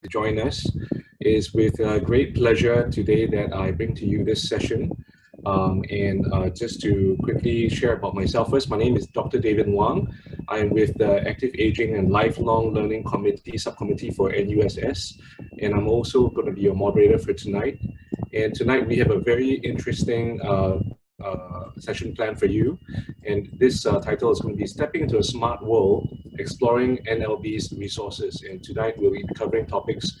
to join us. It is with great pleasure today that I bring to you this session. Just to quickly share about myself first, my name is Dr. David Wang. I'm with the Active Aging and Lifelong Learning Committee Subcommittee for NUSS, and I'm also going to be your moderator for tonight. And tonight we have a very interesting session planned for you, and this title is going to be Stepping into a Smart World, Exploring NLB's Resources. And tonight we'll be covering topics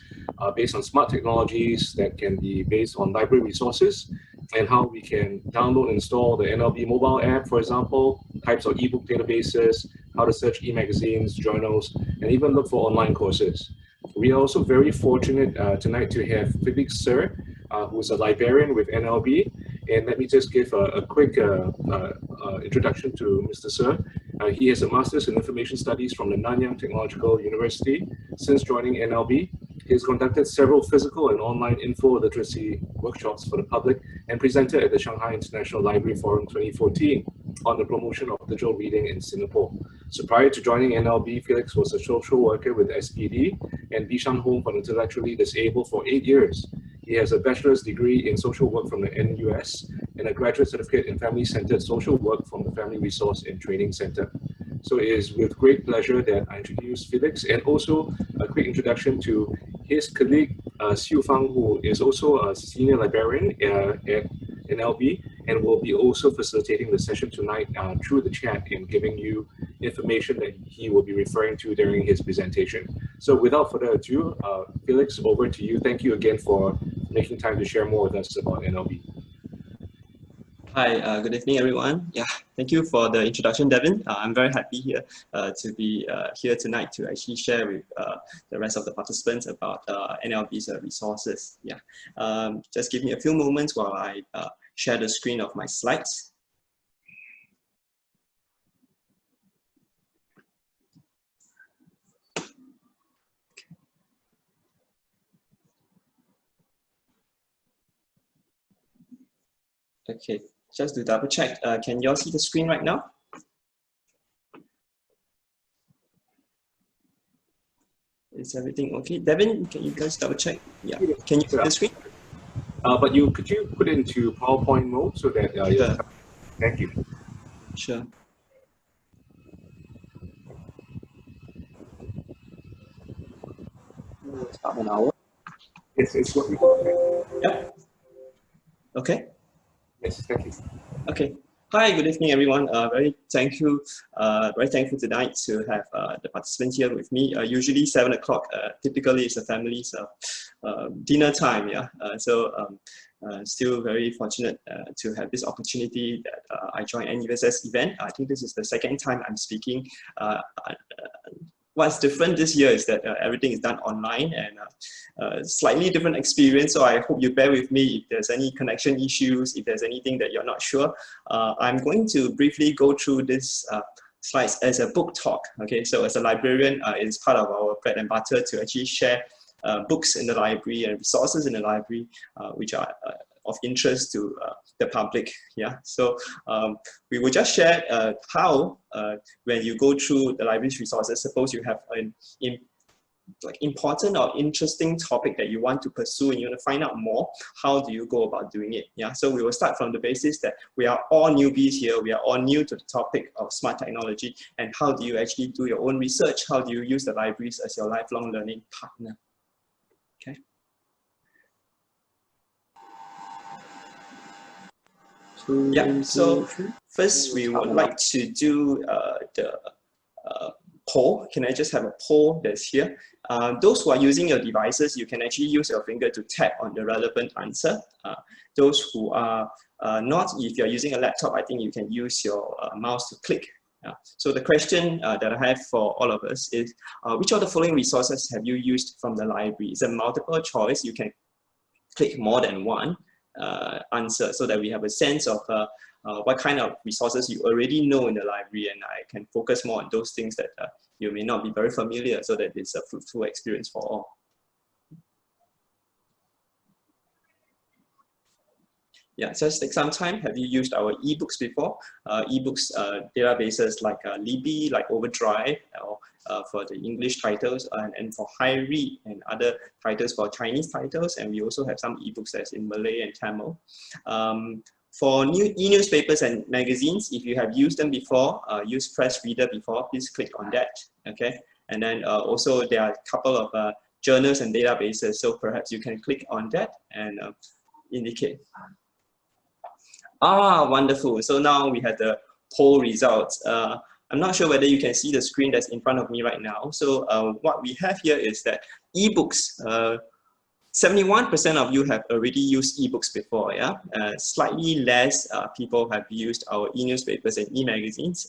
based on smart technologies that can be based on library resources, and how we can download and install the NLB mobile app, for example, types of ebook databases, how to search e-magazines, journals, and even look for online courses. We are also very fortunate tonight to have Felix, sir, who's a librarian with NLB. And let me just give a quick introduction to Mr. Sir. He has a Master's in Information Studies from the Nanyang Technological University. Since joining NLB, he has conducted several physical and online info literacy workshops for the public and presented at the Shanghai International Library Forum 2014 on the promotion of digital reading in Singapore. So prior to joining NLB, Felix was a social worker with SPD and Bishan Home for Intellectually Disabled for 8 years. He has a bachelor's degree in social work from the NUSS and a graduate certificate in family-centered social work from the Family Resource and Training Center. So it is with great pleasure that I introduce Felix, and also a quick introduction to his colleague, Xiu Fang, who is also a senior librarian at NLB, and will be also facilitating the session tonight through the chat and giving you information that he will be referring to during his presentation. So without further ado, Felix, over to you. Thank you again for making time to share more with us about NLB. Hi, good evening, everyone. Yeah, thank you for the introduction, Devin. I'm very happy here to be here tonight to actually share with the rest of the participants about NLB's resources. Yeah, just give me a few moments while I share the screen of my slides. Okay, just to double check, can you all see the screen right now? Is everything okay? Devin, can you guys double check? Yeah, can you see the screen? But could you put it into PowerPoint mode so that Sure. Thank you. Sure. About an hour. It's what we Yeah. Okay. Yes, thank you. Okay. Hi, good evening, everyone. Very thankful tonight to have the participants here with me. Usually 7 o'clock, typically it's a family's dinner time. Yeah. Still very fortunate to have this opportunity that I joined NUSS event. I think this is the second time I'm speaking. What's different this year is that everything is done online, and slightly different experience. So I hope you bear with me if there's any connection issues, if there's anything that you're not sure. I'm going to briefly go through this slides as a book talk. Okay, so as a librarian, it's part of our bread and butter to actually share books in the library and resources in the library, which are of interest to the public. Yeah, so we will just share how when you go through the library's resources, suppose you have an important or interesting topic that you want to pursue and you want to find out more, how do you go about doing it? Yeah, so we will start from the basis that we are all newbies here, we are all new to the topic of smart technology, and how do you actually do your own research? How do you use the libraries as your lifelong learning partner? Okay. Yeah, so first we would like to do the poll. Can I just have a poll that's here? Those who are using your devices, you can actually use your finger to tap on the relevant answer. Those who are not, if you're using a laptop, I think you can use your mouse to click. So the question that I have for all of us is, which of the following resources have you used from the library? It's a multiple choice. You can click more than one answer so that we have a sense of what kind of resources you already know in the library, and I can focus more on those things that you may not be very familiar, so that it's a fruitful experience for all. Yeah, just take some time. Have you used our ebooks before? Ebooks databases like Libby, like Overdrive, or for the English titles, and for High Read and other titles for Chinese titles. And we also have some ebooks that's in Malay and Tamil. For e-newspapers and magazines, if you have used them before, use PRESSREADER before, please click on that. Okay, and then also there are a couple of journals and databases, so perhaps you can click on that and indicate. Ah, wonderful. So now we have the poll results. I'm not sure whether you can see the screen that's in front of me right now. So what we have here is that ebooks, 71% of you have already used ebooks before, yeah? Slightly less people have used our e-newspapers and e-magazines.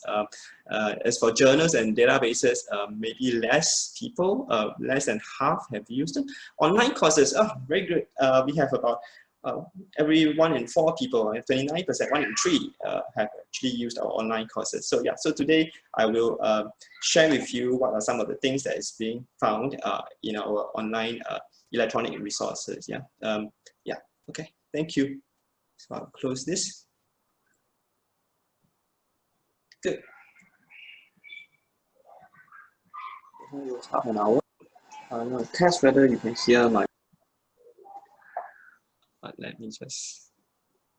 As for journals and databases, maybe less people, less than half have used them. Online courses, oh, very good. We have about every 1 in 4 people, 29%, 1 in 3 have actually used our online courses. So yeah, so today I will share with you what are some of the things that is being found in our online electronic resources. Yeah, yeah, okay, thank you. So I'll close this. Good. Half an hour. Now test whether you can hear my. Let me just.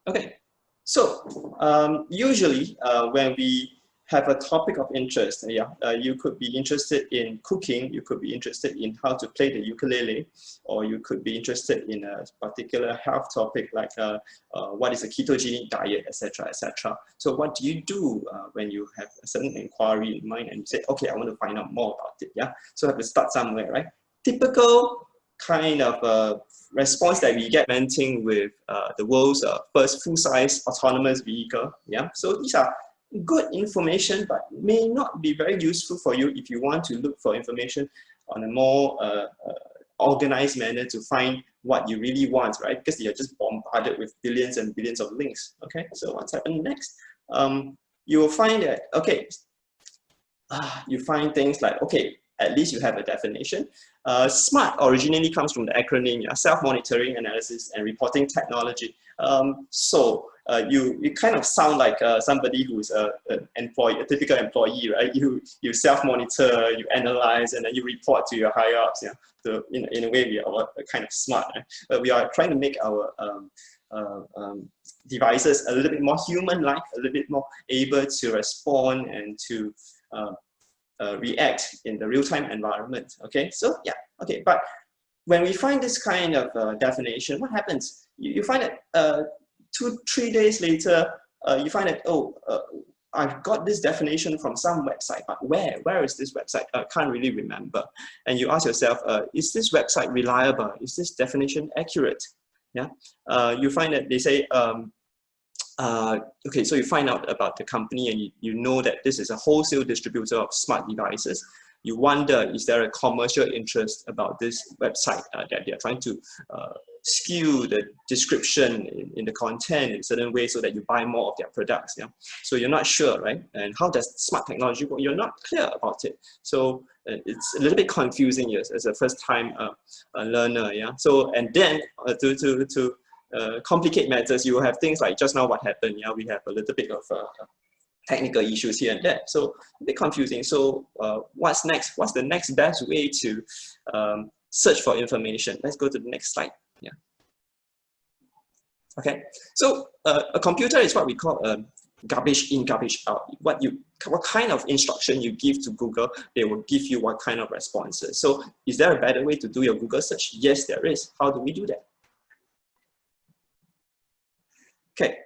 Okay, so usually when we have a topic of interest, you could be interested in cooking, you could be interested in how to play the ukulele, or you could be interested in a particular health topic like what is a ketogenic diet, etc., etc. So what do you do when you have a certain inquiry in mind and you say, okay, I want to find out more about it, yeah? So I have to start somewhere, right? Typical kind of response that we get presenting with the world's first full-size autonomous vehicle, yeah? So these are good information, but may not be very useful for you if you want to look for information on a more organized manner to find what you really want, right? Because you're just bombarded with billions and billions of links, okay? So what's happened next? You will find that, okay, you find things like, okay, at least you have a definition. SMART originally comes from the acronym, self-monitoring, analysis, and reporting technology. You kind of sound like somebody who's a typical employee, right? You self-monitor, you analyze, and then you report to your higher ups. Yeah. So in a way, we are kind of smart. Right? But we are trying to make our devices a little bit more human-like, a little bit more able to respond and to react in the real-time environment. Okay, so yeah, okay. But when we find this kind of definition, what happens? You find that 2-3 days later, you find that, oh, I've got this definition from some website, but where is this website? I can't really remember. And you ask yourself, is this website reliable? Is this definition accurate? Yeah, you find that they say, okay, so you find out about the company and you know that this is a wholesale distributor of smart devices. You wonder, is there a commercial interest about this website that they're trying to skew the description in the content in a certain way so that you buy more of their products, yeah? So you're not sure, right? And how does smart technology work? You're not clear about it. So it's a little bit confusing as a first-time learner, yeah? So, and then to complicate matters, you will have things like just now what happened, yeah? We have a little bit of technical issues here and there. So a bit confusing. So what's next? What's the next best way to search for information? Let's go to the next slide. Yeah. Okay. So a computer is what we call garbage in, garbage out. What kind of instruction you give to Google, they will give you what kind of responses. So is there a better way to do your Google search? Yes, there is. How do we do that? Okay.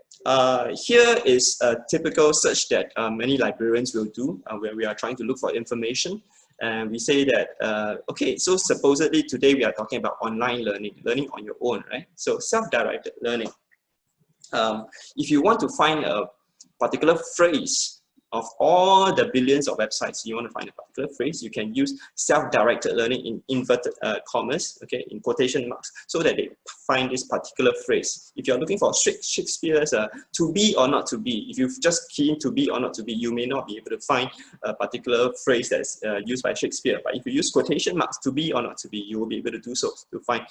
Here is a typical search that many librarians will do when we are trying to look for information. And we say that, okay, so supposedly today we are talking about online learning, learning on your own, right? So self-directed learning. If you want to find a particular phrase of all the billions of websites, you want to find a particular phrase, you can use self-directed learning in inverted commas, okay, in quotation marks, so that they find this particular phrase. If you're looking for strict Shakespeare's to be or not to be, if you've just keyed to be or not to be, you may not be able to find a particular phrase that's used by Shakespeare. But if you use quotation marks, to be or not to be, you will be able to do so to find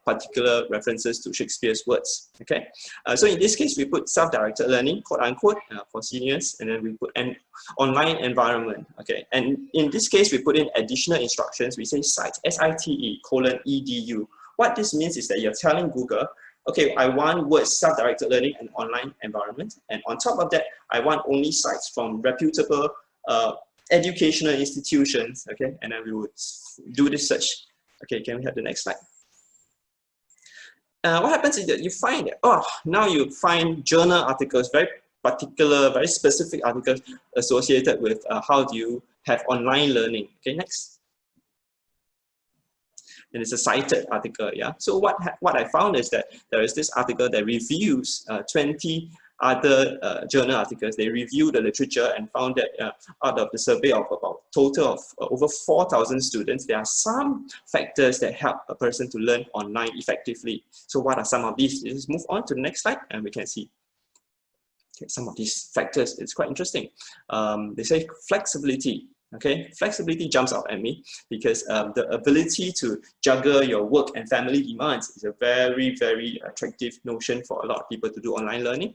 particular references to Shakespeare's words. Okay, so in this case, we put self-directed learning, quote unquote, for seniors, and then we put an online environment. Okay, and in this case, we put in additional instructions. We say site, SITE:/edu. What this means is that you're telling Google, okay, I want words self-directed learning and online environment, and on top of that, I want only sites from reputable educational institutions. Okay, and then we would do this search. Okay, can we have the next slide? What happens is that you find that, oh, now you find journal articles, very particular, very specific articles associated with how do you have online learning. Okay, next. And it's a cited article, yeah. So what I found is that there is this article that reviews 20 other journal articles. They reviewed the literature and found that out of the survey of about total of over 4,000 students, there are some factors that help a person to learn online effectively. So what are some of these? Let's move on to the next slide and we can see. Okay, some of these factors. It's quite interesting. They say flexibility. Okay, flexibility jumps out at me because the ability to juggle your work and family demands is a very, very attractive notion for a lot of people to do online learning.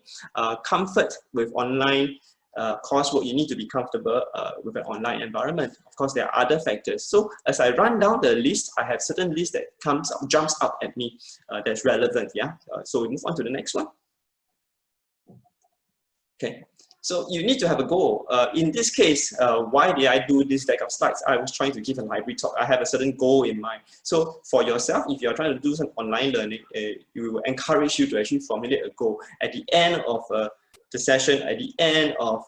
Comfort with online coursework, you need to be comfortable with an online environment. Of course, there are other factors. So as I run down the list, I have certain lists that jumps out at me that's relevant. Yeah. So we move on to the next one. Okay. So you need to have a goal. In this case, why did I do this deck of slides? I was trying to give a library talk. I have a certain goal in mind. So for yourself, if you're trying to do some online learning, we will encourage you to actually formulate a goal. At the end of the session, at the end of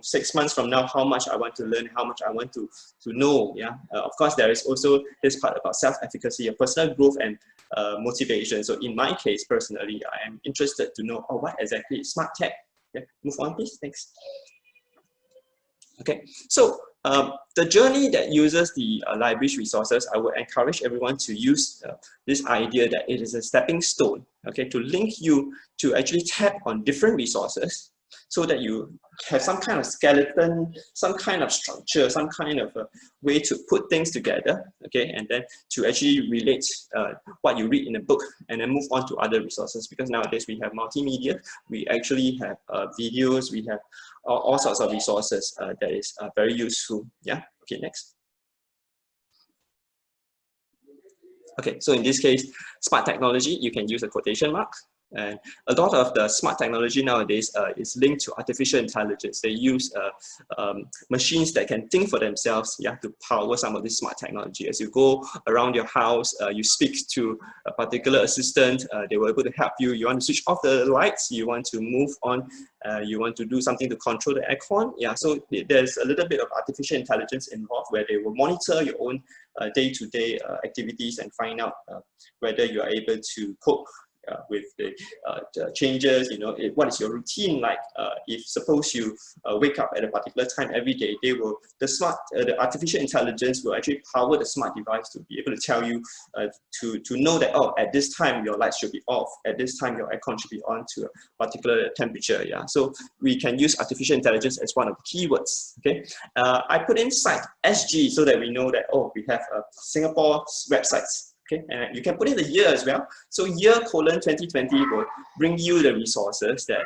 6 months from now, how much I want to learn, how much I want to know. Yeah. Of course, there is also this part about self-efficacy, personal growth, and motivation. So in my case, personally, I am interested to know, what exactly is smart tech? Okay, move on, please. Thanks. Okay, so the journey that uses the library's resources, I would encourage everyone to use this idea that it is a stepping stone, okay, to link you to actually tap on different resources so that you have some kind of skeleton, some kind of structure, some kind of way to put things together, okay, and then to actually relate what you read in a book and then move on to other resources, because nowadays we have multimedia, we actually have videos, we have all sorts of resources that is very useful. Yeah, okay, next. Okay, so in this case, smart technology, you can use a quotation mark. And a lot of the smart technology nowadays is linked to artificial intelligence. They use machines that can think for themselves, yeah, to power some of this smart technology. As you go around your house, you speak to a particular assistant, they were able to help you. You want to switch off the lights, you want to move on, you want to do something to control the aircon. Yeah, so there's a little bit of artificial intelligence involved where they will monitor your own day-to-day activities and find out whether you are able to cope with the changes, what is your routine like? If suppose you wake up at a particular time every day, the artificial intelligence will actually power the smart device to be able to tell you to know that, at this time your lights should be off, at this time your aircon should be on to a particular temperature. Yeah, so we can use artificial intelligence as one of the keywords. Okay, I put in site SG so that we know that we have Singapore websites. Okay, and you can put in the year as well. So year : 2020 will bring you the resources that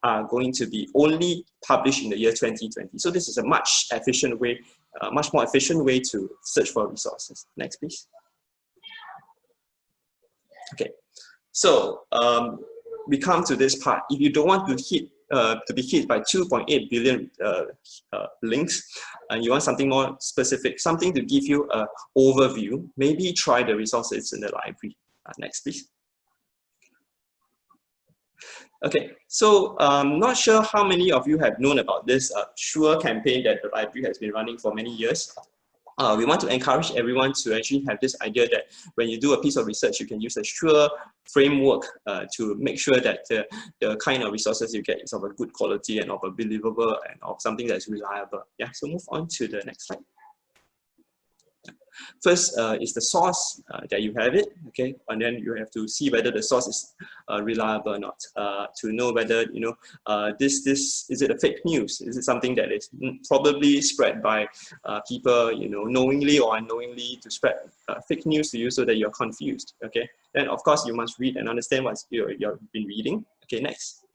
are going to be only published in the year 2020. So this is a much more efficient way to search for resources. Next, please. Okay, so we come to this part. If you don't want to be hit by 2.8 billion links, and you want something more specific, something to give you an overview, maybe try the resources in the library. Next, please. Okay, so not sure how many of you have known about this Sure campaign that the library has been running for many years. we want to encourage everyone to actually have this idea that when you do a piece of research, you can use a sure framework to make sure that the kind of resources you get is of a good quality and of a believable and of something that's reliable. Yeah, so move on to the next slide. First is the source that you have it, okay, and then you have to see whether the source is reliable or not to know whether, you know, this is it a fake news? Is it something that is probably spread by people, you know, knowingly or unknowingly to spread fake news to you so that you're confused, okay? Then of course you must read and understand what you've been reading. Okay, next.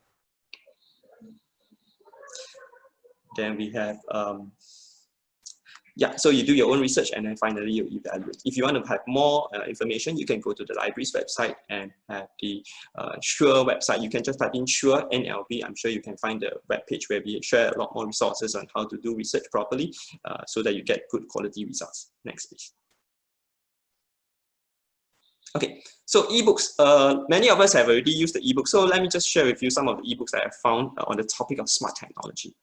Then we have yeah, so you do your own research and then finally you evaluate. If you want to have more information, you can go to the library's website and have the SURE website. You can just type in SURE NLB. I'm sure you can find the web page where we share a lot more resources on how to do research properly so that you get good quality results. Next, please. Okay, so ebooks. Many of us have already used the ebook. So let me just share with you some of the ebooks that I found on the topic of smart technology.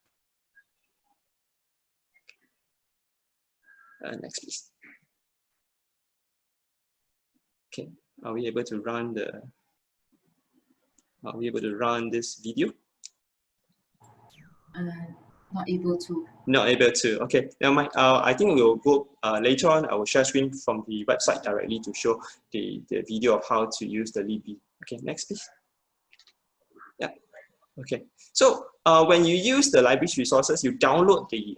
Next, please. Okay, are we able to run the? Are we able to run this video? Not able to. Not able to. Okay, never mind. I think we'll go later on. I will share screen from the website directly to show the video of how to use the Libby. Okay, next, please. Yeah. Okay. So when you use the library's resources, you download the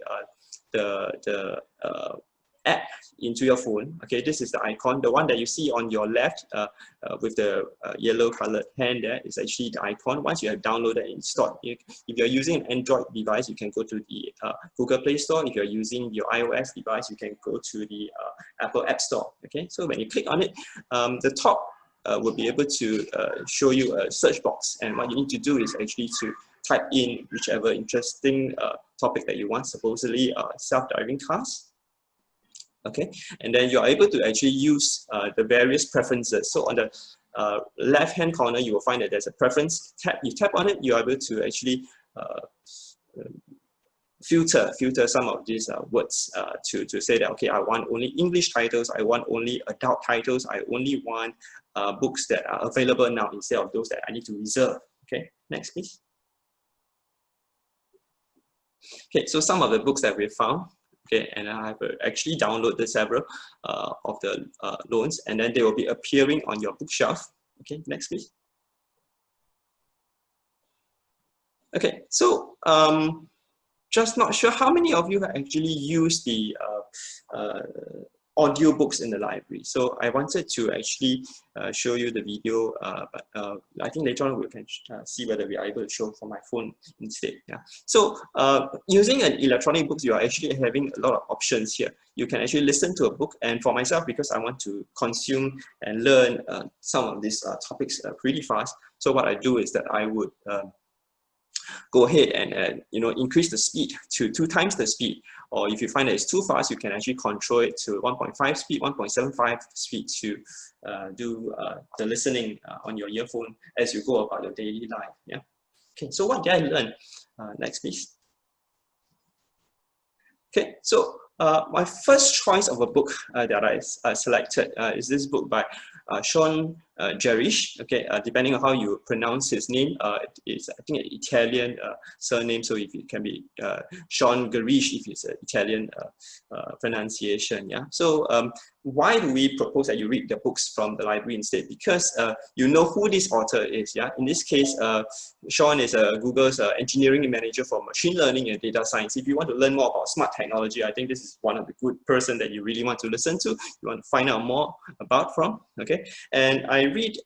app into your phone. Okay, this is the icon. The one that you see on your left with the yellow colored hand there is actually the icon. Once you have downloaded and installed, if you're using an Android device, you can go to the Google Play Store. If you're using your iOS device, you can go to the Apple App Store. Okay, so when you click on it, the top will be able to show you a search box. And what you need to do is actually to type in whichever interesting topic that you want, supposedly self-driving cars. Okay, and then you're able to actually use the various preferences. So on the left-hand corner, you will find that there's a preference tab. You tap on it, you're able to actually filter some of these words to say that, okay, I want only English titles, I want only adult titles, I only want books that are available now instead of those that I need to reserve. Okay, next, please. Okay, so some of the books that we found. Okay, and I have actually downloaded several of the loans, and then they will be appearing on your bookshelf. Okay, next, please. Okay, so just not sure how many of you have actually used the audiobooks in the library. So I wanted to actually show you the video, but I think later on we can see whether we are able to show from my phone instead. Yeah. So using an electronic books, you are actually having a lot of options here. You can actually listen to a book, and for myself, because I want to consume and learn some of these topics pretty fast. So what I do is that I would go ahead and you know, increase the speed to 2 times the speed, or if you find that it's too fast, you can actually control it to 1.5 speed, 1.75 speed to do the listening on your earphone as you go about your daily life. Yeah. Okay. So what did I learn? Next, please. Okay. So my first choice of a book that I selected is this book by Sean Gerish. Okay, depending on how you pronounce his name, it's, I think, an Italian surname, so if it can be Sean Gerish if it's an Italian pronunciation. Yeah. So why do we propose that you read the books from the library instead? Because you know who this author is. Yeah. In this case, Sean is Google's engineering manager for machine learning and data science. If you want to learn more about smart technology, I think this is one of the good person that you really want to listen to. You want to find out more about from. Okay. And I read,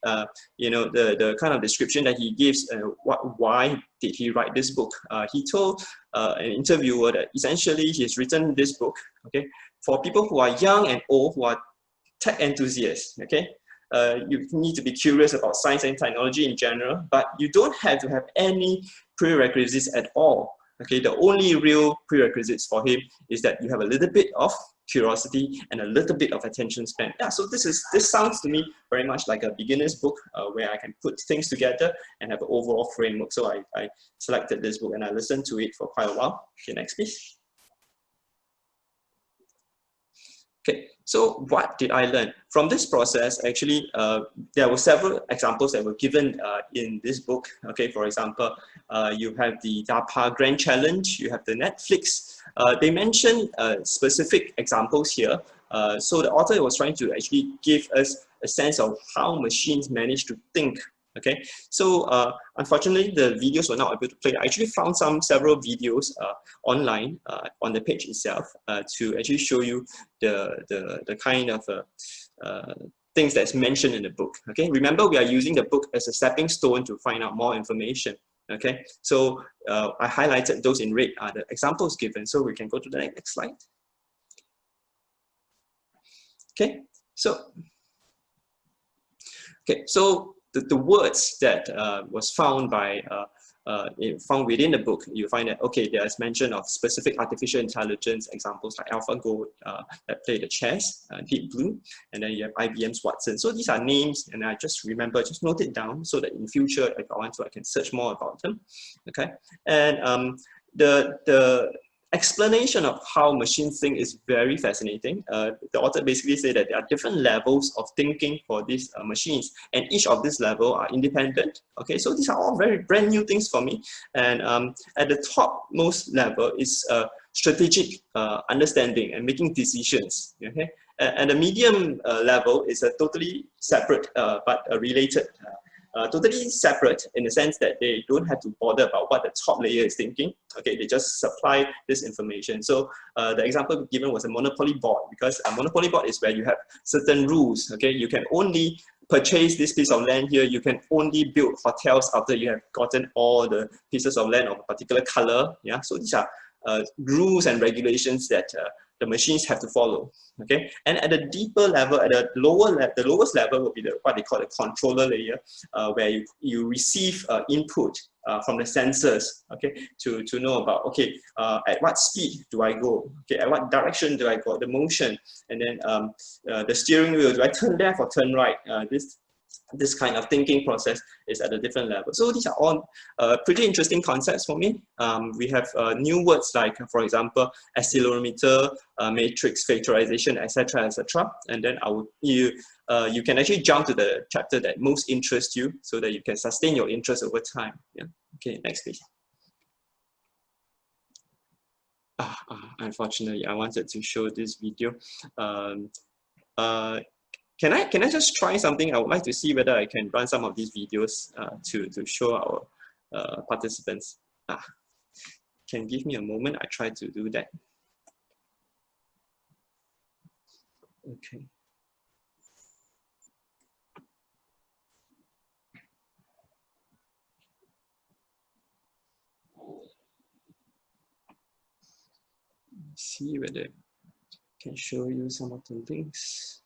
you know, the kind of description that he gives. Why did he write this book? He told an interviewer that essentially he's written this book, okay, for people who are young and old, who are tech enthusiasts. Okay, you need to be curious about science and technology in general, but you don't have to have any prerequisites at all. Okay, the only real prerequisites for him is that you have a little bit of curiosity and a little bit of attention span. Yeah, so this sounds to me very much like a beginner's book where I can put things together and have an overall framework. So I selected this book and I listened to it for quite a while. Okay, next, please. Okay, so what did I learn? From this process, actually, there were several examples that were given in this book. Okay, for example, you have the DARPA Grand Challenge, you have the Netflix. They mentioned specific examples here. So the author was trying to actually give us a sense of how machines manage to think. Okay, so unfortunately, the videos were not able to play. I actually found several videos online on the page itself to actually show you the kind of things that's mentioned in the book. Okay, remember, we are using the book as a stepping stone to find out more information. Okay, so I highlighted those in red are the examples given. So we can go to the next slide. Okay, so the words that was found by found within the book, you find that, okay, there's mention of specific artificial intelligence examples like AlphaGo that play the chess, Deep Blue, and then you have IBM's Watson. So these are names, and I just remember, just note it down so that in future, if I want to, I can search more about them. Okay, and the explanation of how machines think is very fascinating. The author basically said that there are different levels of thinking for these machines, and each of these levels are independent. Okay, so these are all very brand new things for me. And at the topmost level is strategic understanding and making decisions. Okay, and the medium level is a totally separate but related. Totally separate in the sense that they don't have to bother about what the top layer is thinking. Okay, they just supply this information. So the example given was a monopoly board, because a monopoly board is where you have certain rules. Okay, you can only purchase this piece of land here. You can only build hotels after you have gotten all the pieces of land of a particular color. Yeah, so these are rules and regulations that the machines have to follow. Okay, and at a deeper level, at the lowest level will be what they call the controller layer, where you receive input from the sensors. Okay, to know about, okay, at what speed do I go? Okay, at what direction do I go? The motion, and then the steering wheel. Do I turn left or turn right? This kind of thinking process is at a different level. So these are all pretty interesting concepts for me. We have new words like, for example, accelerometer, matrix factorization, etc., etc. And then you can actually jump to the chapter that most interests you, so that you can sustain your interest over time. Yeah. Okay, next please. Unfortunately, I wanted to show this video. Can I just try something? I would like to see whether I can run some of these videos to show our participants. Can give me a moment. I try to do that. Okay. Let's see whether I can show you some of the links.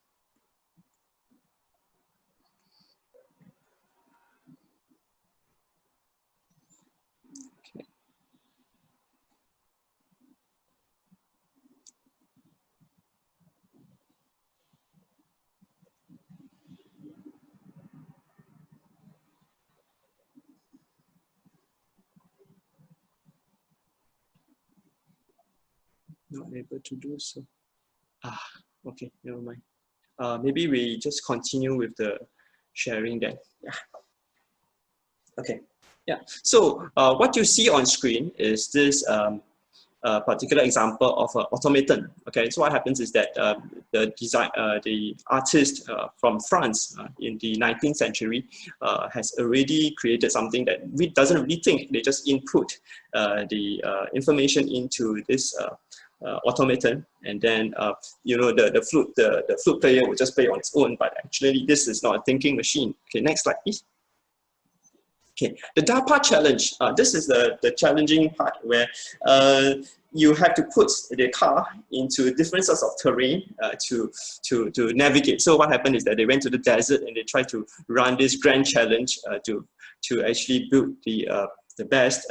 Not able to do so. Okay, never mind. Maybe we just continue with the sharing then. Yeah. Okay. Yeah. So what you see on screen is this particular example of an automaton. Okay. So what happens is that the artist from France in the 19th century has already created something that doesn't really think. They just input the information into this automaton, and then you know, the flute player will just play on its own. But actually, this is not a thinking machine. Okay, next slide, please. Okay, the DARPA challenge. This is the challenging part where you have to put the car into different sorts of terrain to navigate. So what happened is that they went to the desert and they tried to run this grand challenge to actually build the best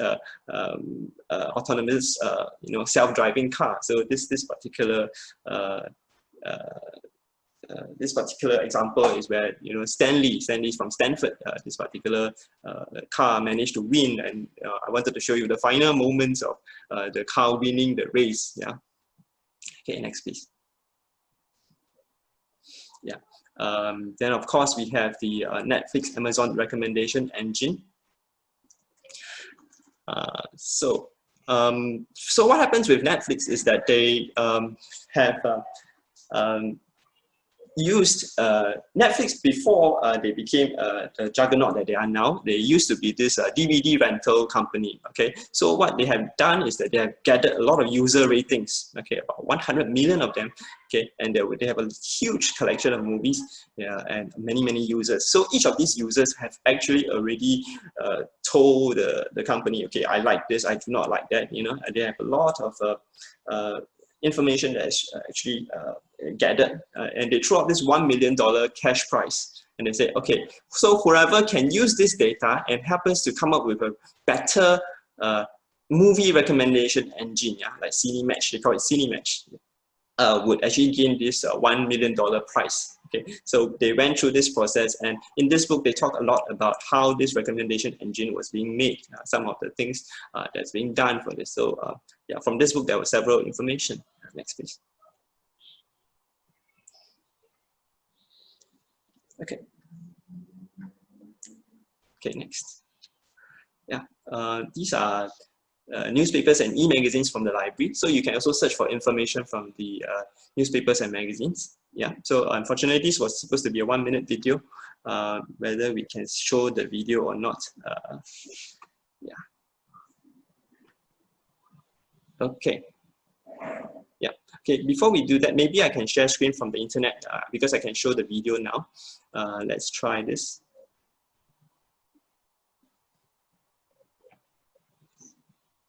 autonomous, you know, self-driving car. So this particular example is where, you know, Stanley's from Stanford. This particular car managed to win, and I wanted to show you the final moments of the car winning the race. Yeah. Okay, next please. Then of course we have the Netflix, Amazon recommendation engine. So what happens with Netflix is that they have used Netflix before they became the juggernaut that they are now. They used to be this DVD rental company. Okay, so what they have done is that they have gathered a lot of user ratings. Okay, about 100 million of them. Okay, and they have a huge collection of movies. Yeah, and many users. So each of these users have actually already told the company, okay, I like this, I do not like that. You know, they have a lot of information that's actually gathered, and they throw out this $1 million cash prize, and they say, okay, so whoever can use this data and happens to come up with a better movie recommendation engine, yeah, like CineMatch, they call it CineMatch, would actually gain this $1 million prize. Okay, so they went through this process, and in this book they talk a lot about how this recommendation engine was being made, some of the things that's being done for this. So yeah, from this book there was several information. Next please. Okay. Okay, next. Yeah, these are newspapers and e-magazines from the library. So you can also search for information from the newspapers and magazines. Yeah, so unfortunately this was supposed to be a 1-minute video. Whether we can show the video or not. Yeah. Okay. Yeah. Okay, before we do that, maybe I can share screen from the internet because I can show the video now. Let's try this.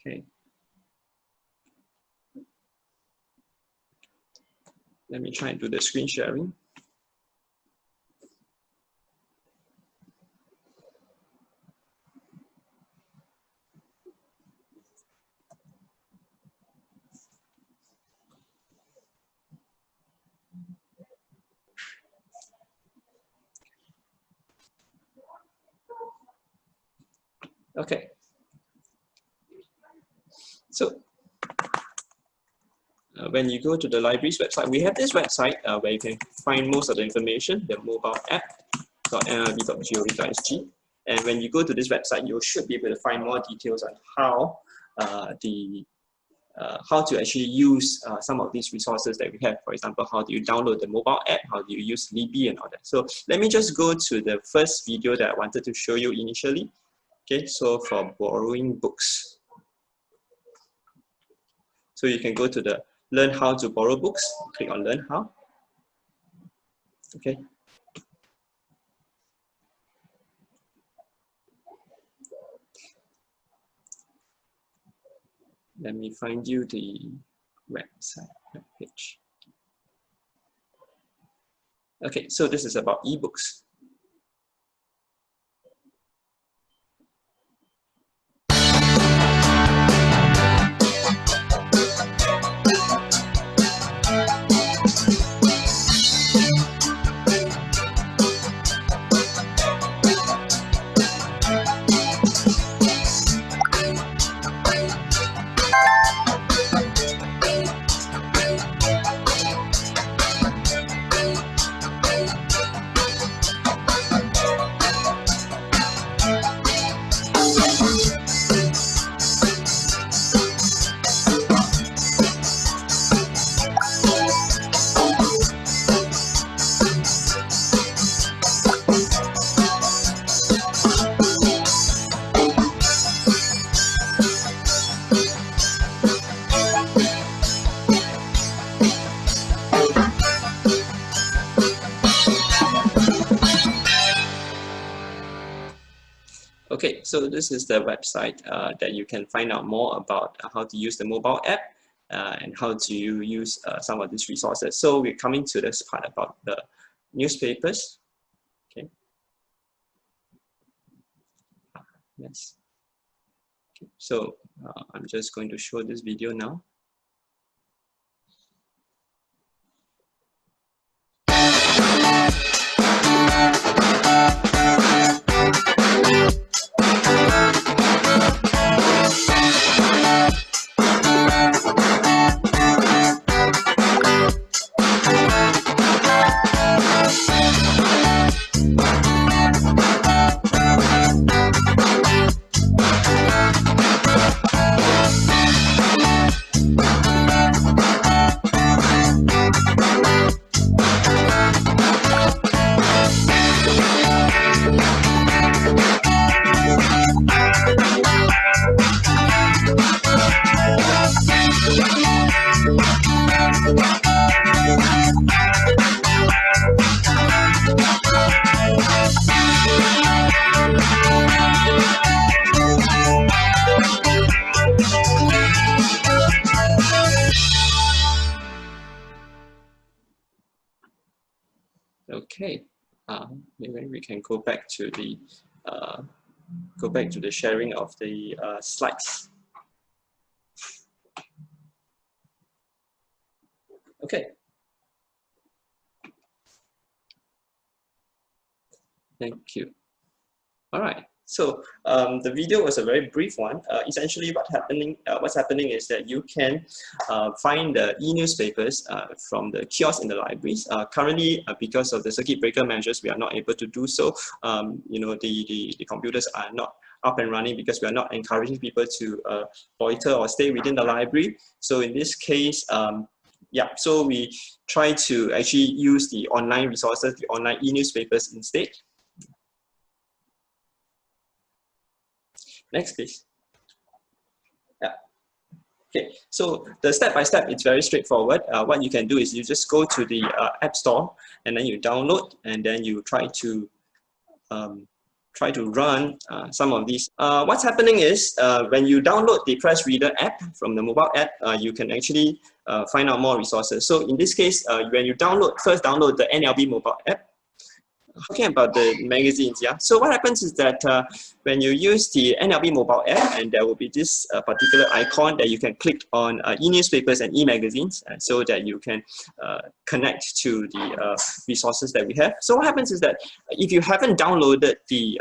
Okay. Let me try and do the screen sharing. Okay. So when you go to the library's website, we have this website where you can find most of the information, the mobile app.NLB.GOV.SG. And when you go to this website, you should be able to find more details on how how to actually use some of these resources that we have. For example, how do you download the mobile app? How do you use Libby and all that? So let me just go to the first video that I wanted to show you initially. Okay, so for borrowing books. So you can go to the Learn How to Borrow Books, click on Learn How. Okay. Let me find you the website page. Okay, so this is about ebooks. Okay, so this is the website that you can find out more about how to use the mobile app and how to use some of these resources. So we're coming to this part about the newspapers. Okay. Yes. Okay. So I'm just going to show this video now. Okay, maybe we can go back to the sharing of the slides. Okay. Thank you. All right. So the video was a very brief one. Essentially, what's happening is that you can find the e-newspapers from the kiosks in the libraries. Currently, because of the circuit breaker measures, we are not able to do so. You know, the computers are not up and running because we are not encouraging people to loiter or stay within the library. So in this case, yeah, so we try to actually use the online resources, the online e-newspapers instead. Next, please. Yeah. Okay, so the step-by-step, it's very straightforward. What you can do is you just go to the App Store and then you download and then you try to run some of these. What's happening is when you download the PRESSREADER app from the mobile app, you can actually find out more resources. So in this case, when you first download the NLB mobile app, talking about the magazines, yeah. So what happens is that when you use the NLB mobile app, and there will be this particular icon that you can click on e-newspapers and e-magazines, so that you can connect to the resources that we have. So what happens is that if you haven't downloaded the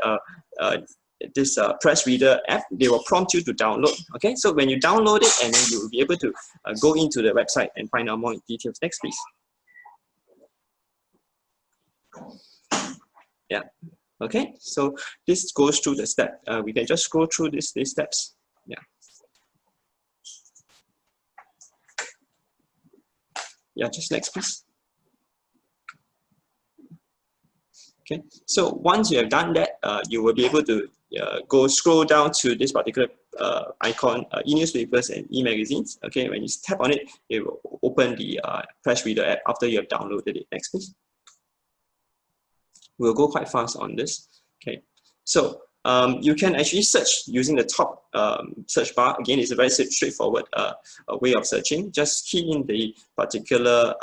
this PRESSREADER app, they will prompt you to download. Okay, so when you download it, and then you will be able to go into the website and find out more details. Next, please. Yeah. Okay. So this goes through the step. We can just scroll through these steps. Yeah. Yeah. Just next, please. Okay. So once you have done that, you will be able to scroll down to this particular icon, e-newspapers and e-magazines. Okay. When you tap on it, it will open the PRESSREADER app after you have downloaded it. Next, please. We'll go quite fast on this. Okay, so you can actually search using the top search bar. Again, it's a very straightforward way of searching. Just key in the particular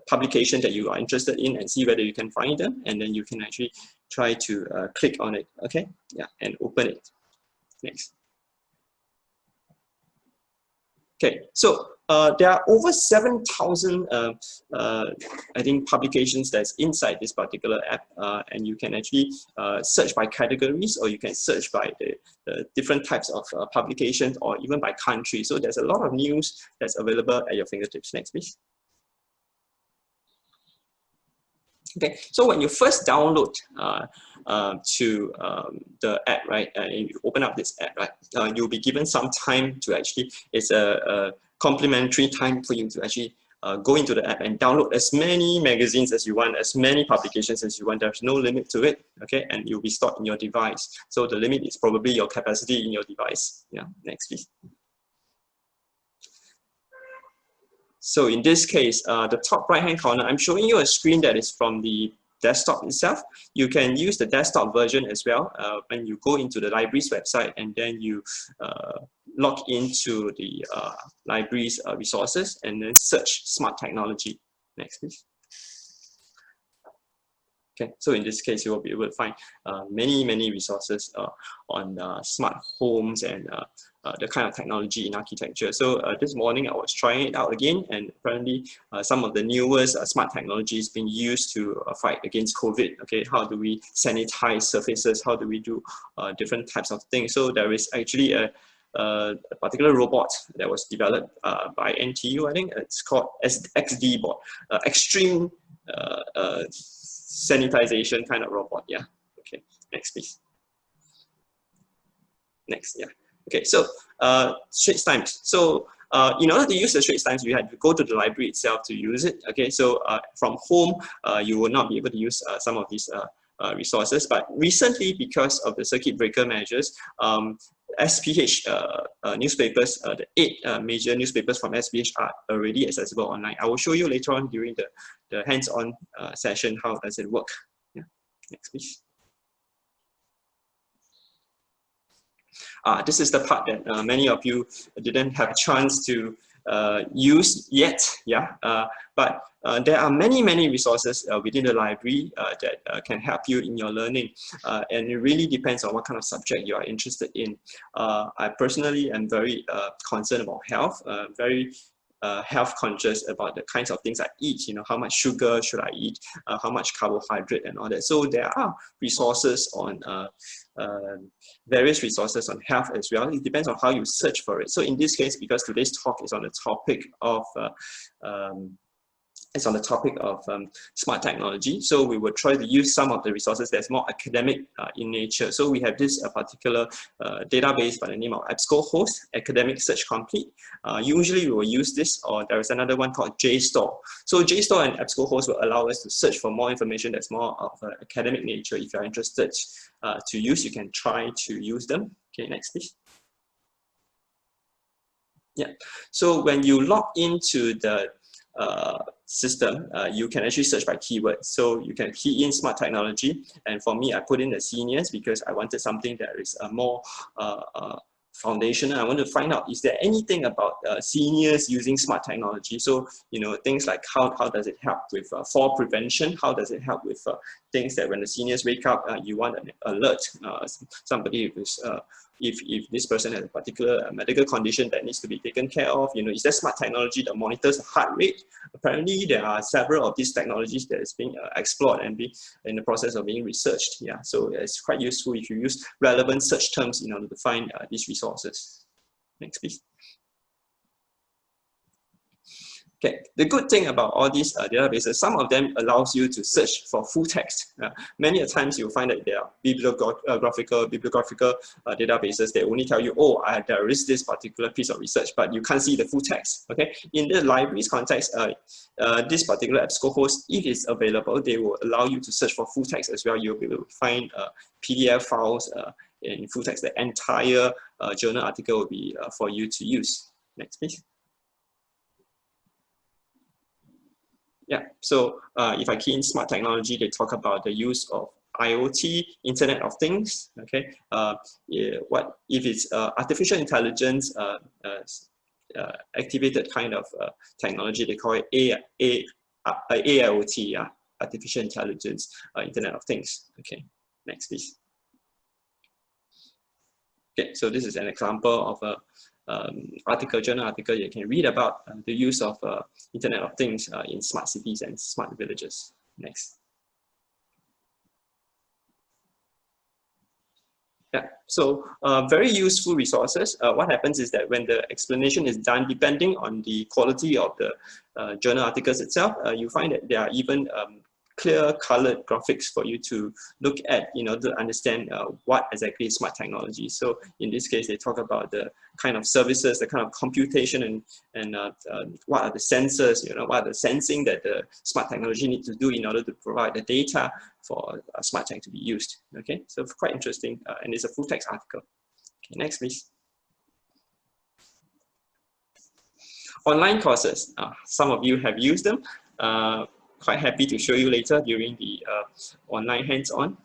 publication that you are interested in and see whether you can find them, and then you can actually try to click on it. Okay, yeah, and open it. Next. Okay, so there are over 7,000, I think, publications that's inside this particular app, and you can actually search by categories, or you can search by the different types of publications, or even by country. So there's a lot of news that's available at your fingertips. Next, please. Okay, so when you first download to the app, right, and you open up this app, right, you'll be given some time to actually, it's a complimentary time for you to actually go into the app and download as many magazines as you want, as many publications as you want. There's no limit to it, okay, and you'll be stored in your device. So the limit is probably your capacity in your device. Yeah, next, please. So in this case, the top right-hand corner, I'm showing you a screen that is from the desktop itself. You can use the desktop version as well when you go into the library's website and then you log into the library's resources and then search smart technology. Next, please. Okay, so in this case, you will be able to find many resources on smart homes and the kind of technology in architecture. So this morning I was trying it out again, and apparently some of the newest smart technologies being used to fight against COVID. Okay, how do we sanitize surfaces? How do we do different types of things? So there is actually a particular robot that was developed by NTU, I think. It's called XD bot, extreme sanitization kind of robot. Yeah. Okay. Next, please. Next. Yeah. Okay. So Straits Times. So in order to use the Straits Times, you had to go to the library itself to use it. Okay. So from home, you will not be able to use some of these resources. But recently, because of the circuit breaker measures, SPH newspapers, the 8 major newspapers from SPH are already accessible online. I will show you later on during the hands-on session how does it work. Yeah. Next, please. This is the part that many of you didn't have a chance to used yet, but there are many resources within the library that can help you in your learning, and it really depends on what kind of subject you are interested in. I personally am very concerned about health, very health conscious about the kinds of things I eat, how much sugar should I eat, how much carbohydrate and all that. So there are resources on various resources on health as well. It depends on how you search for it. So in this case, because today's talk is on the topic of smart technology, so we will try to use some of the resources that's more academic in nature. So we have this particular database by the name of EBSCOhost, Academic Search Complete. Usually we will use this, or there is another one called JSTOR. So JSTOR and EBSCOhost will allow us to search for more information that's more of an academic nature. If you're interested to use, you can try to use them. Okay, next please. Yeah, so when you log into the system, you can actually search by keywords. So you can key in smart technology, and for me, I put in the seniors because I wanted something that is more foundational. I want to find out, is there anything about seniors using smart technology? So, things like how does it help with fall prevention? How does it help with things that when the seniors wake up, you want an alert, somebody who's if this person has a particular medical condition that needs to be taken care of, is there smart technology that monitors the heart rate? Apparently, there are several of these technologies that is being explored and be in the process of being researched. Yeah, so it's quite useful if you use relevant search terms in order to find these resources. Next, please. Okay, the good thing about all these databases, some of them allows you to search for full text. Many a times you'll find that there are bibliographical databases that only tell you, oh, there is this particular piece of research, but you can't see the full text. Okay, in the library's context, this particular EBSCOhost, if it's available, they will allow you to search for full text as well. You'll be able to find PDF files in full text. The entire journal article will be for you to use. Next, please. Yeah, so if I key in smart technology, they talk about the use of IoT, Internet of Things. Okay, what if it's artificial intelligence activated kind of technology? They call it AIoT, yeah, artificial intelligence, Internet of Things. Okay, next please. Okay, so this is an example of a journal article you can read about the use of Internet of Things in smart cities and smart villages. Next. Yeah, so very useful resources. What happens is that when the explanation is done, depending on the quality of the journal articles itself, you find that there are even clear colored graphics for you to look at, to understand what exactly is smart technology. So in this case, they talk about the kind of services, the kind of computation, and what are the sensors, what are the sensing that the smart technology needs to do in order to provide the data for smart tech to be used. Okay, so it's quite interesting, and it's a full text article. Okay, next please. Online courses, some of you have used them. Quite happy to show you later during the online hands-on.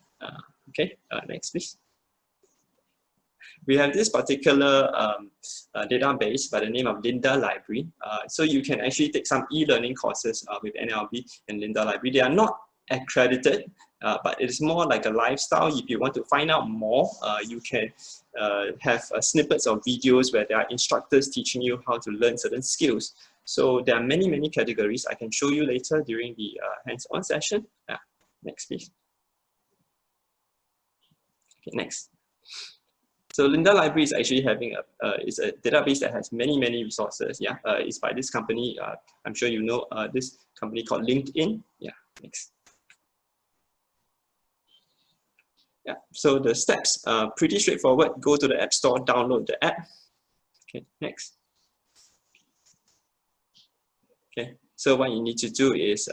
Okay, next please. We have this particular database by the name of LYNDALIBRARY. So you can actually take some e-learning courses with NLB and LYNDALIBRARY. They are not accredited, but it's more like a lifestyle. If you want to find out more, you can have snippets of videos where there are instructors teaching you how to learn certain skills. So there are many categories I can show you later during the hands-on session. Next, please. Okay, next. So LYNDALIBRARY is actually having it's a database that has many resources. Yeah, it's by this company. I'm sure you know this company called LinkedIn. Yeah, next. Yeah, so the steps are pretty straightforward. Go to the App Store, download the app. Okay, next. Okay, so what you need to do is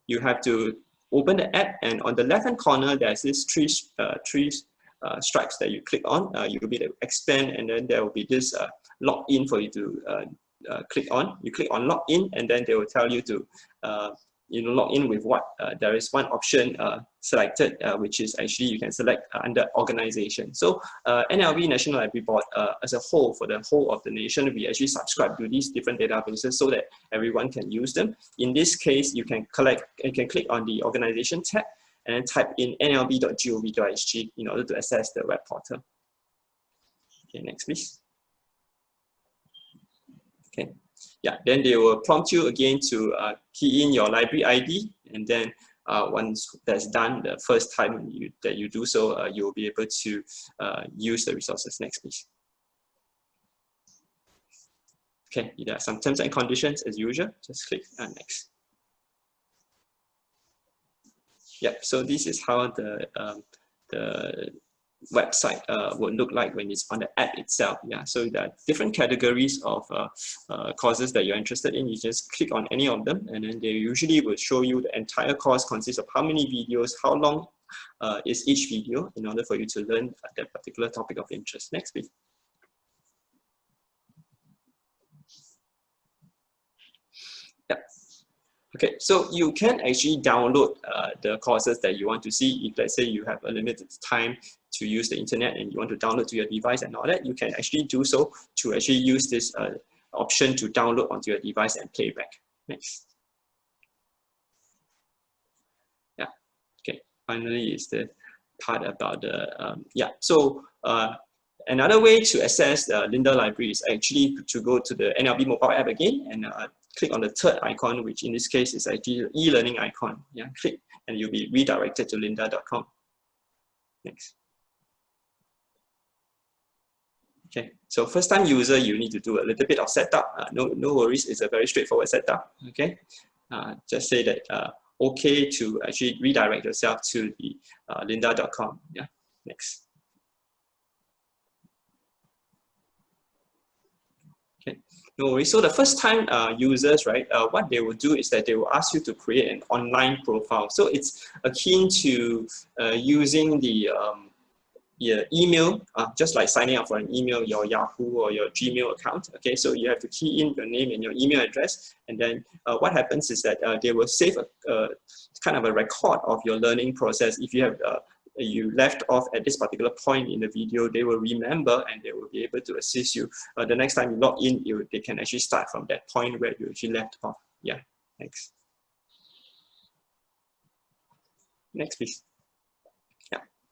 you have to open the app, and on the left-hand corner, there's this three stripes that you click on. You'll be able to expand, and then there will be this login for you to click on. You click on login, and then they will tell you to log in with what, there is one option selected, which is actually you can select under organization. So NLB National Library Board as a whole, for the whole of the nation, we actually subscribe to these different databases so that everyone can use them. In this case, you can click on the organization tab and then type in NLB.GOV.SG in order to access the web portal. Okay, next please. Okay. Yeah, then they will prompt you again to key in your library ID, and then once that's done, the first time that you do so, you'll be able to use the resources. Next, please. Okay, there are some terms and conditions as usual. Just click next. Yep. So this is how the website would look like when it's on the app itself. Yeah, so there are different categories of courses that you're interested in. You just click on any of them, and then they usually will show you the entire course consists of how many videos, how long is each video, in order for you to learn that particular topic of interest. Next, please. Yeah. Okay, so you can actually download the courses that you want to see. If let's say you have a limited time to use the internet and you want to download to your device and all that, you can actually do so to actually use this option to download onto your device and play back. Next. Yeah, okay, finally is the part about the, yeah, so another way to access the Lynda Library is actually to go to the NLB mobile app again and click on the third icon, which in this case is actually the e-learning icon. Yeah, click and you'll be redirected to lynda.com. Next. Okay, so first time user, you need to do a little bit of setup. No worries, it's a very straightforward setup. Okay, just say that okay to actually redirect yourself to the lynda.com. Yeah, next. Okay, no worries. So the first time users, right, what they will do is that they will ask you to create an online profile. So it's akin to using the your email, just like signing up for an email, your Yahoo or your Gmail account. Okay, so you have to key in your name and your email address, and then what happens is that they will save a kind of a record of your learning process. If you have you left off at this particular point in the video, they will remember and they will be able to assist you. The next time you log in, they can actually start from that point where you actually left off. Yeah, next. Next, please.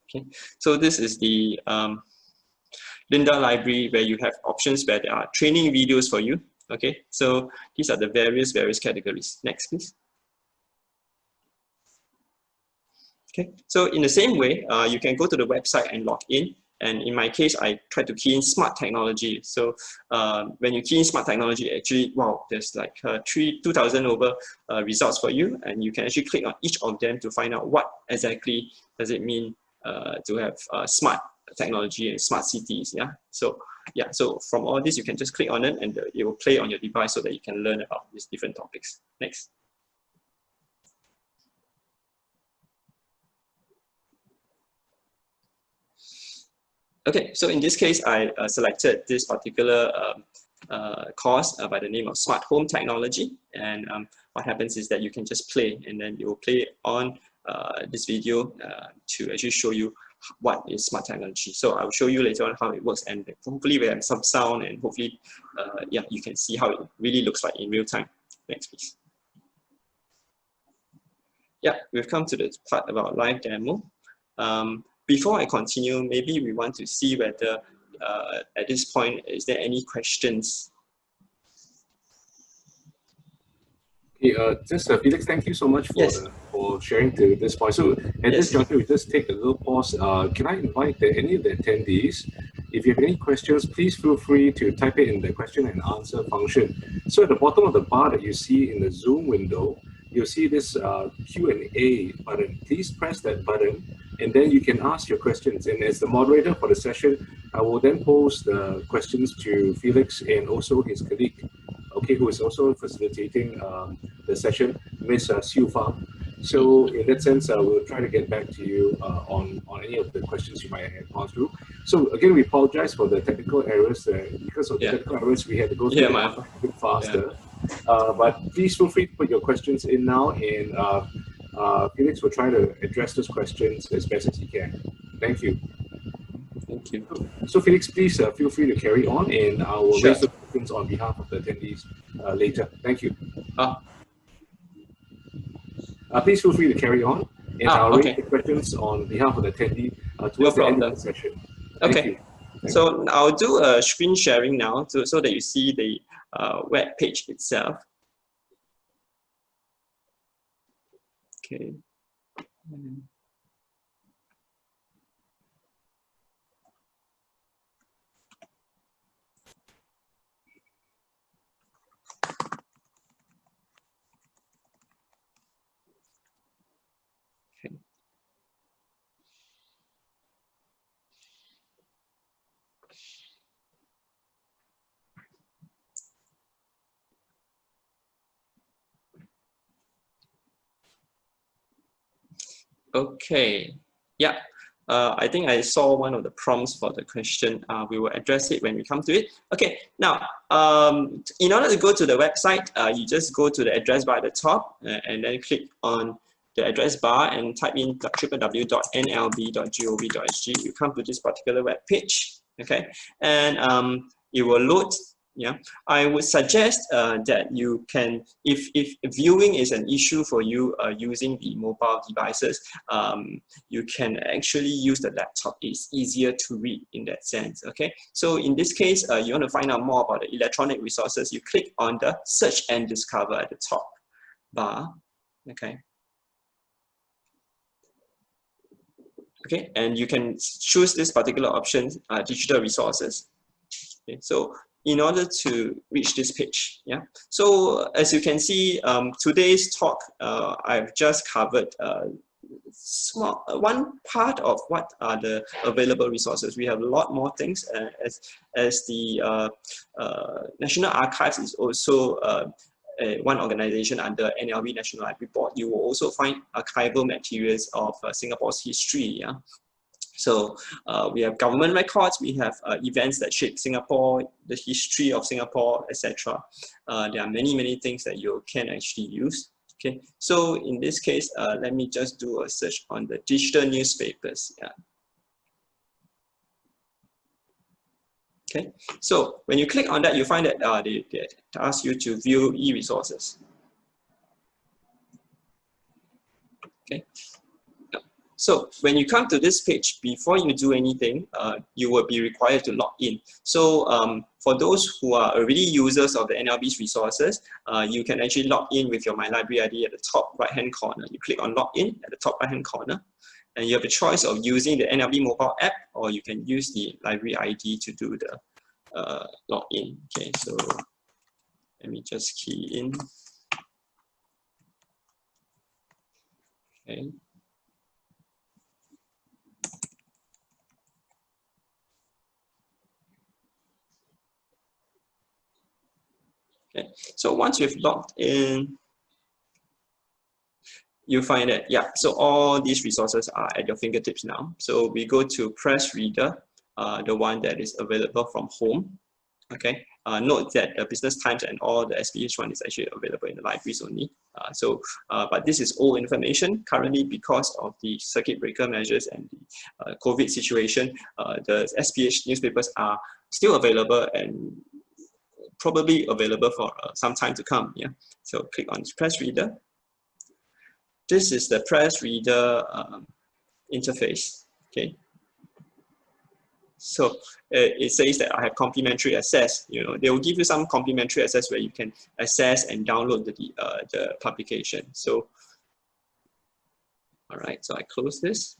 Okay, so this is the Lynda Library where you have options where there are training videos for you. Okay, so these are the various categories. Next, please. Okay, so in the same way, you can go to the website and log in. And in my case, I try to key in smart technology. So when you key in smart technology, actually, wow, there's like 2,000 over results for you. And you can actually click on each of them to find out what exactly does it mean to have smart technology and smart cities. Yeah, so yeah, so from all this you can just click on it and it will play on your device so that you can learn about these different topics. Next. Okay, so in this case I selected this particular course by the name of Smart Home Technology, and what happens is that you can just play and then it will play on this video to actually show you what is smart technology. So I'll show you later on how it works, and hopefully we have some sound, and hopefully yeah, you can see how it really looks like in real time. Next, please. Yeah, we've come to the part about live demo. Before I continue, maybe we want to see whether at this point, is there any questions? Okay, just Felix, thank you so much for sharing to this point. So at this juncture, we just take a little pause. Can I invite any of the attendees, if you have any questions, please feel free to type it in the question and answer function. So at the bottom of the bar that you see in the Zoom window, you'll see this Q&A button. Please press that button and then you can ask your questions. And as the moderator for the session, I will then pose the questions to Felix and also his colleague, okay, who is also facilitating the session, Ms. Siu Fang. So in that sense, we'll try to get back to you on any of the questions you might have gone through. So again, we apologize for the technical errors. Because of the technical errors, we had to go through a bit faster. But please feel free to put your questions in now, and Felix will try to address those questions as best as he can. Thank you. Thank you. So Felix, please feel free to carry on, and I will Sure. raise the questions on behalf of the attendees later. Thank you. Please feel free to carry on, and I'll raise the questions on behalf of the attendee towards the end of the session. Thank you. So I'll do a screen sharing now so that you see the web page itself. Okay. Okay, yeah, I think I saw one of the prompts for the question. We will address it when we come to it. Okay, now, in order to go to the website, you just go to the address bar at the top and then click on the address bar and type in www.nlb.gov.SG. You come to this particular web page, okay, and it will load. Yeah, I would suggest that you can, if viewing is an issue for you using the mobile devices, you can actually use the laptop. It's easier to read in that sense, okay? So in this case, you want to find out more about the electronic resources, you click on the search and discover at the top bar, okay? Okay, and you can choose this particular option, digital resources. Okay, so in order to reach this page, yeah. So as you can see, today's talk, I've just covered one part of what are the available resources. We have a lot more things, as the National Archives is also one organization under NLB National Library Board. You will also find archival materials of Singapore's history, yeah. So we have government records, we have events that shape Singapore, the history of Singapore, etc. There are many things that you can actually use. Okay, so in this case, let me just do a search on the digital newspapers. Yeah. Okay, so when you click on that, you find that they ask you to view e-resources. Okay. So when you come to this page, before you do anything, you will be required to log in. So for those who are already users of the NLB's resources, you can actually log in with your My Library ID at the top right-hand corner. You click on Login at the top right-hand corner, and you have a choice of using the NLB mobile app, or you can use the library ID to do the login. Okay, so let me just key in. Okay. Okay, so once you've logged in, you find that, yeah, so all these resources are at your fingertips now. So we go to PRESSREADER, the one that is available from home. Okay, note that the Business Times and all the SPH one is actually available in the libraries only. But this is old information. Currently, because of the circuit breaker measures and the COVID situation, the SPH newspapers are still available and probably available for some time to come. Yeah, so click on PRESSREADER. This is the PRESSREADER interface. Okay, so it says that I have complimentary access. You know, they will give you some complimentary access where you can access and download the publication. So, all right, so I close this.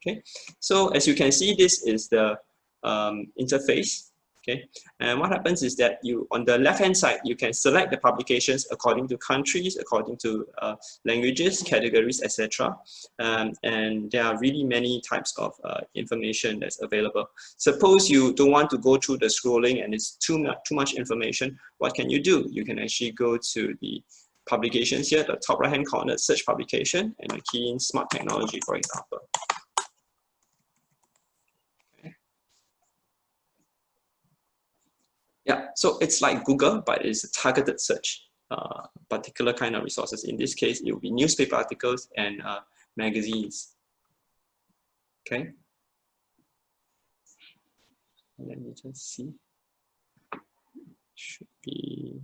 Okay, so as you can see, this is the interface. Okay, and what happens is that you, on the left-hand side, you can select the publications according to countries, according to languages, categories, etc. And there are really many types of information that's available. Suppose you don't want to go through the scrolling and it's too much information. What can you do? You can actually go to the publications here, the top right-hand corner, search publication, and key in smart technology, for example. Yeah, so it's like Google, but it's a targeted search. particular kind of resources. In this case, it will be newspaper articles and magazines. Okay. Let me just see. Should be.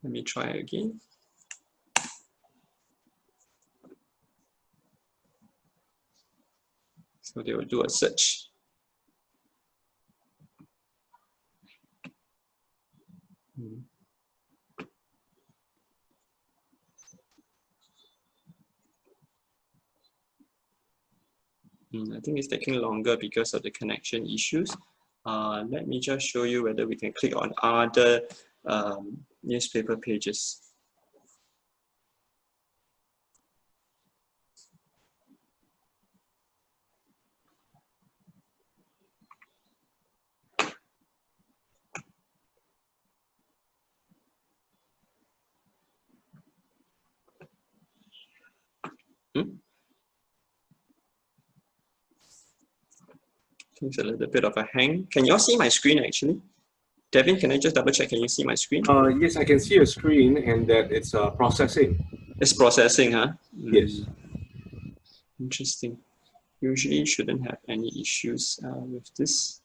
Let me try again. So they will do a search. I think it's taking longer because of the connection issues. Let me just show you whether we can click on other newspaper pages. It's a little bit of a hang. Can you all see my screen actually? Devin, can I just double check? Can you see my screen? Yes, I can see your screen and that it's processing. It's processing, huh? Yes. Interesting. Usually shouldn't have any issues with this.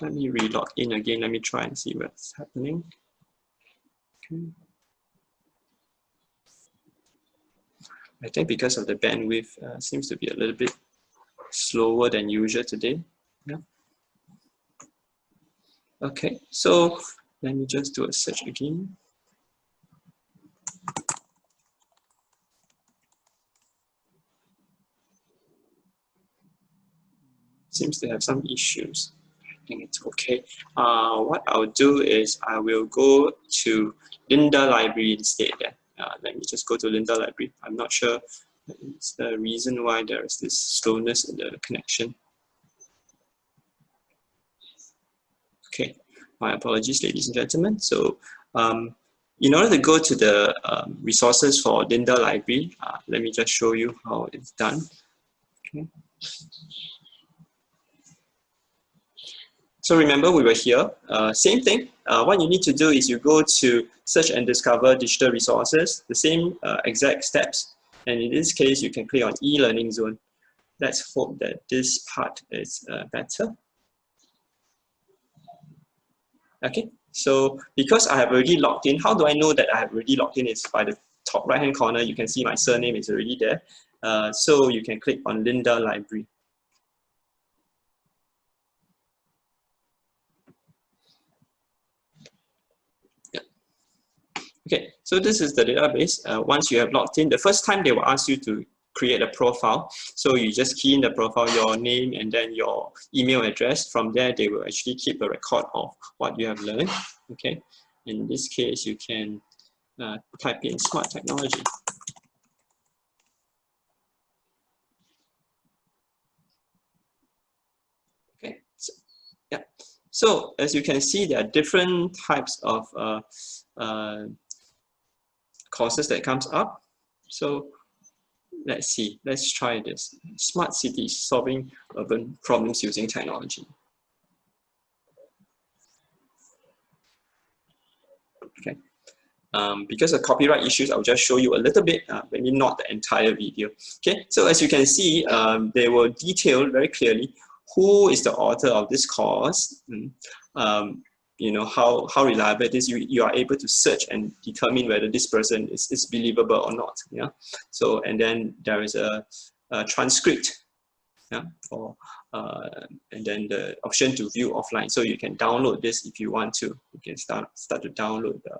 Let me relog in again. Let me try and see what's happening. Okay. I think because of the bandwidth, seems to be a little bit slower than usual today. Yeah. Okay, so let me just do a search again. Seems to have some issues. I think it's okay. What I'll do is I will go to LYNDALIBRARY instead. Let me just go to LYNDALIBRARY. I'm not sure it's the reason why there is this slowness in the connection. Okay, my apologies, ladies and gentlemen. So in order to go to the resources for LYNDALIBRARY, let me just show you how it's done. Okay. So remember we were here, same thing. What you need to do is you go to search and discover digital resources, the same exact steps. And in this case, you can click on e-learning zone. Let's hope that this part is better. Okay, so because I have already logged in, how do I know that I have already logged in? It's by the top right hand corner, you can see my surname is already there. So you can click on LYNDALIBRARY. Okay, so this is the database. Once you have logged in, the first time they will ask you to create a profile. So you just key in the profile, your name, and then your email address. From there, they will actually keep a record of what you have learned. Okay, in this case, you can type in smart technology. Okay, so, yeah. So as you can see, there are different types of courses that comes up. So let's see, let's try this. Smart cities, solving urban problems using technology. Okay. Because of copyright issues, I'll just show you a little bit, maybe not the entire video. Okay, so as you can see, they will detail very clearly who is the author of this course, you know, how reliable it is. You are able to search and determine whether this person is believable or not. Yeah. So, and then there is a transcript. Yeah. For and then the option to view offline. So you can download this if you want to. You can start to download the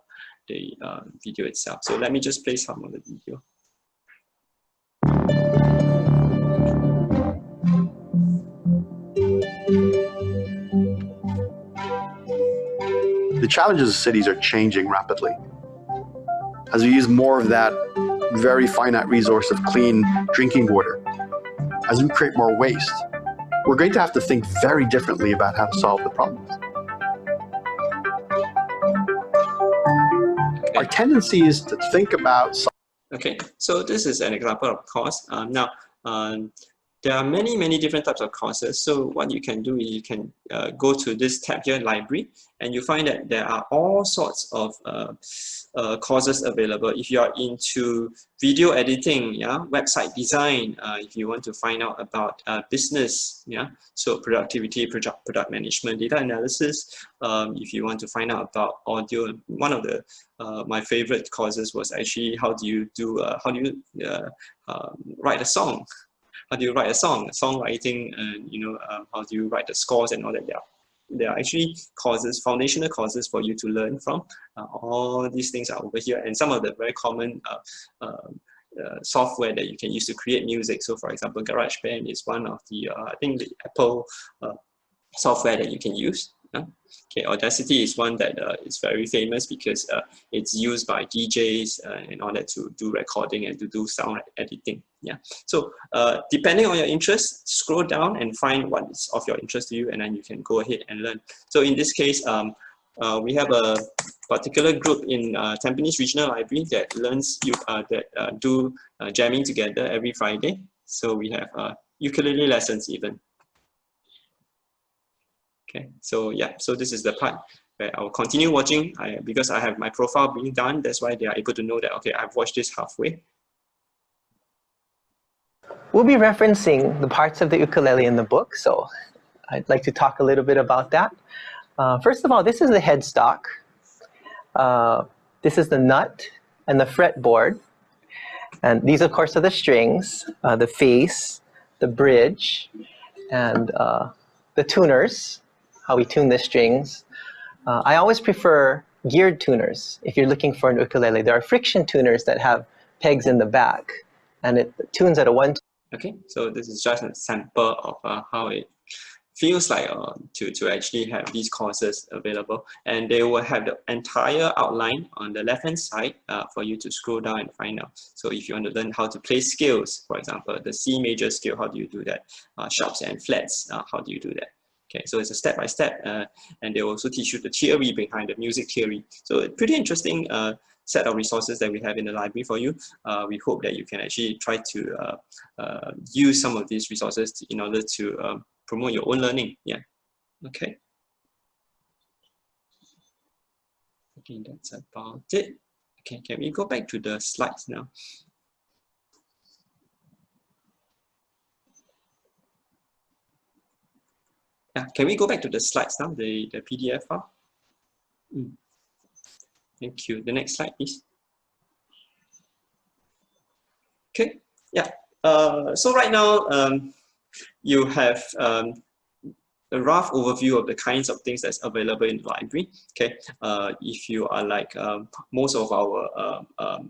video itself. So let me just play some of the video. The challenges of cities are changing rapidly. As we use more of that very finite resource of clean drinking water, as we create more waste, we're going to have to think very differently about how to solve the problems. Our tendency is to think about Okay, so this is an example of course. There are many different types of courses. So what you can do is you can go to this tab here, library, and you find that there are all sorts of courses available. If you are into video editing, yeah, website design, if you want to find out about business, yeah, so productivity, product management, data analysis. If you want to find out about audio, one of the my favorite courses was actually how do you write a song. How do you write a song, songwriting, and how do you write the scores and all that. There are actually courses, foundational courses for you to learn from. All these things are over here, and some of the very common software that you can use to create music. So for example, GarageBand is one of the, I think the Apple software that you can use. Okay, Audacity is one that is very famous because it's used by DJs and all that to do recording and to do sound editing. Yeah. So depending on your interest, scroll down and find what is of your interest to you, and then you can go ahead and learn. So in this case, we have a particular group in Tampines Regional Library that learns do jamming together every Friday. So we have ukulele lessons even. Okay, so yeah, so this is the part where I'll continue watching because I have my profile being done. That's why they are able to know that, okay, I've watched this halfway. We'll be referencing the parts of the ukulele in the book, so I'd like to talk a little bit about that. First of all, this is the headstock. This is the nut and the fretboard. And these, of course, are the strings, the face, the bridge, and the tuners. How we tune the strings. I always prefer geared tuners. If you're looking for an ukulele, there are friction tuners that have pegs in the back, and it tunes at a 1. Okay, so this is just a sample of how it feels like to actually have these courses available, and they will have the entire outline on the left hand side for you to scroll down and find out. So if you want to learn how to play scales, for example, the C major scale, how do you do that? Sharps and flats, how do you do that? Okay, so it's a step-by-step, and they also teach you the theory behind the music theory. So a pretty interesting set of resources that we have in the library for you. We hope that you can actually try to use some of these resources in order to promote your own learning. Yeah, okay. I think that's about it. Okay, can we go back to the slides now? Yeah, can we go back to the slides now, the PDF file? Thank you. The next slide, please. Okay, yeah. So right now, you have a rough overview of the kinds of things that's available in the library. Okay, if you are like most of our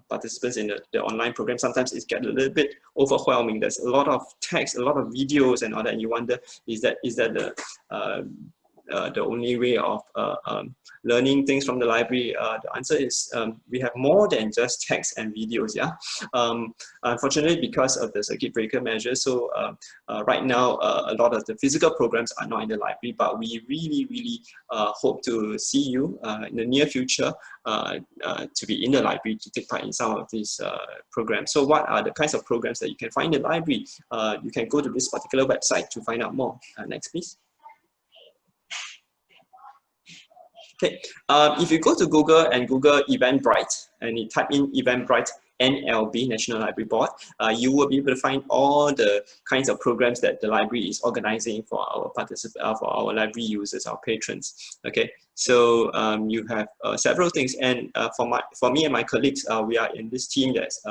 participants in the online program, sometimes it gets a little bit overwhelming. There's a lot of text, a lot of videos and all that, and you wonder, is that the only way of learning things from the library? The answer is we have more than just text and videos. Yeah, unfortunately, because of the circuit breaker measures, so right now a lot of the physical programs are not in the library, but we really hope to see you in the near future to be in the library to take part in some of these programs. So what are the kinds of programs that you can find in the library? You can go to this particular website to find out more. Next, please. Okay, if you go to Google and Google Eventbrite and you type in Eventbrite NLB, National Library Board, you will be able to find all the kinds of programs that the library is organizing for our participants, for our library users, our patrons. Okay, so you have several things, and for me and my colleagues, we are in this team that's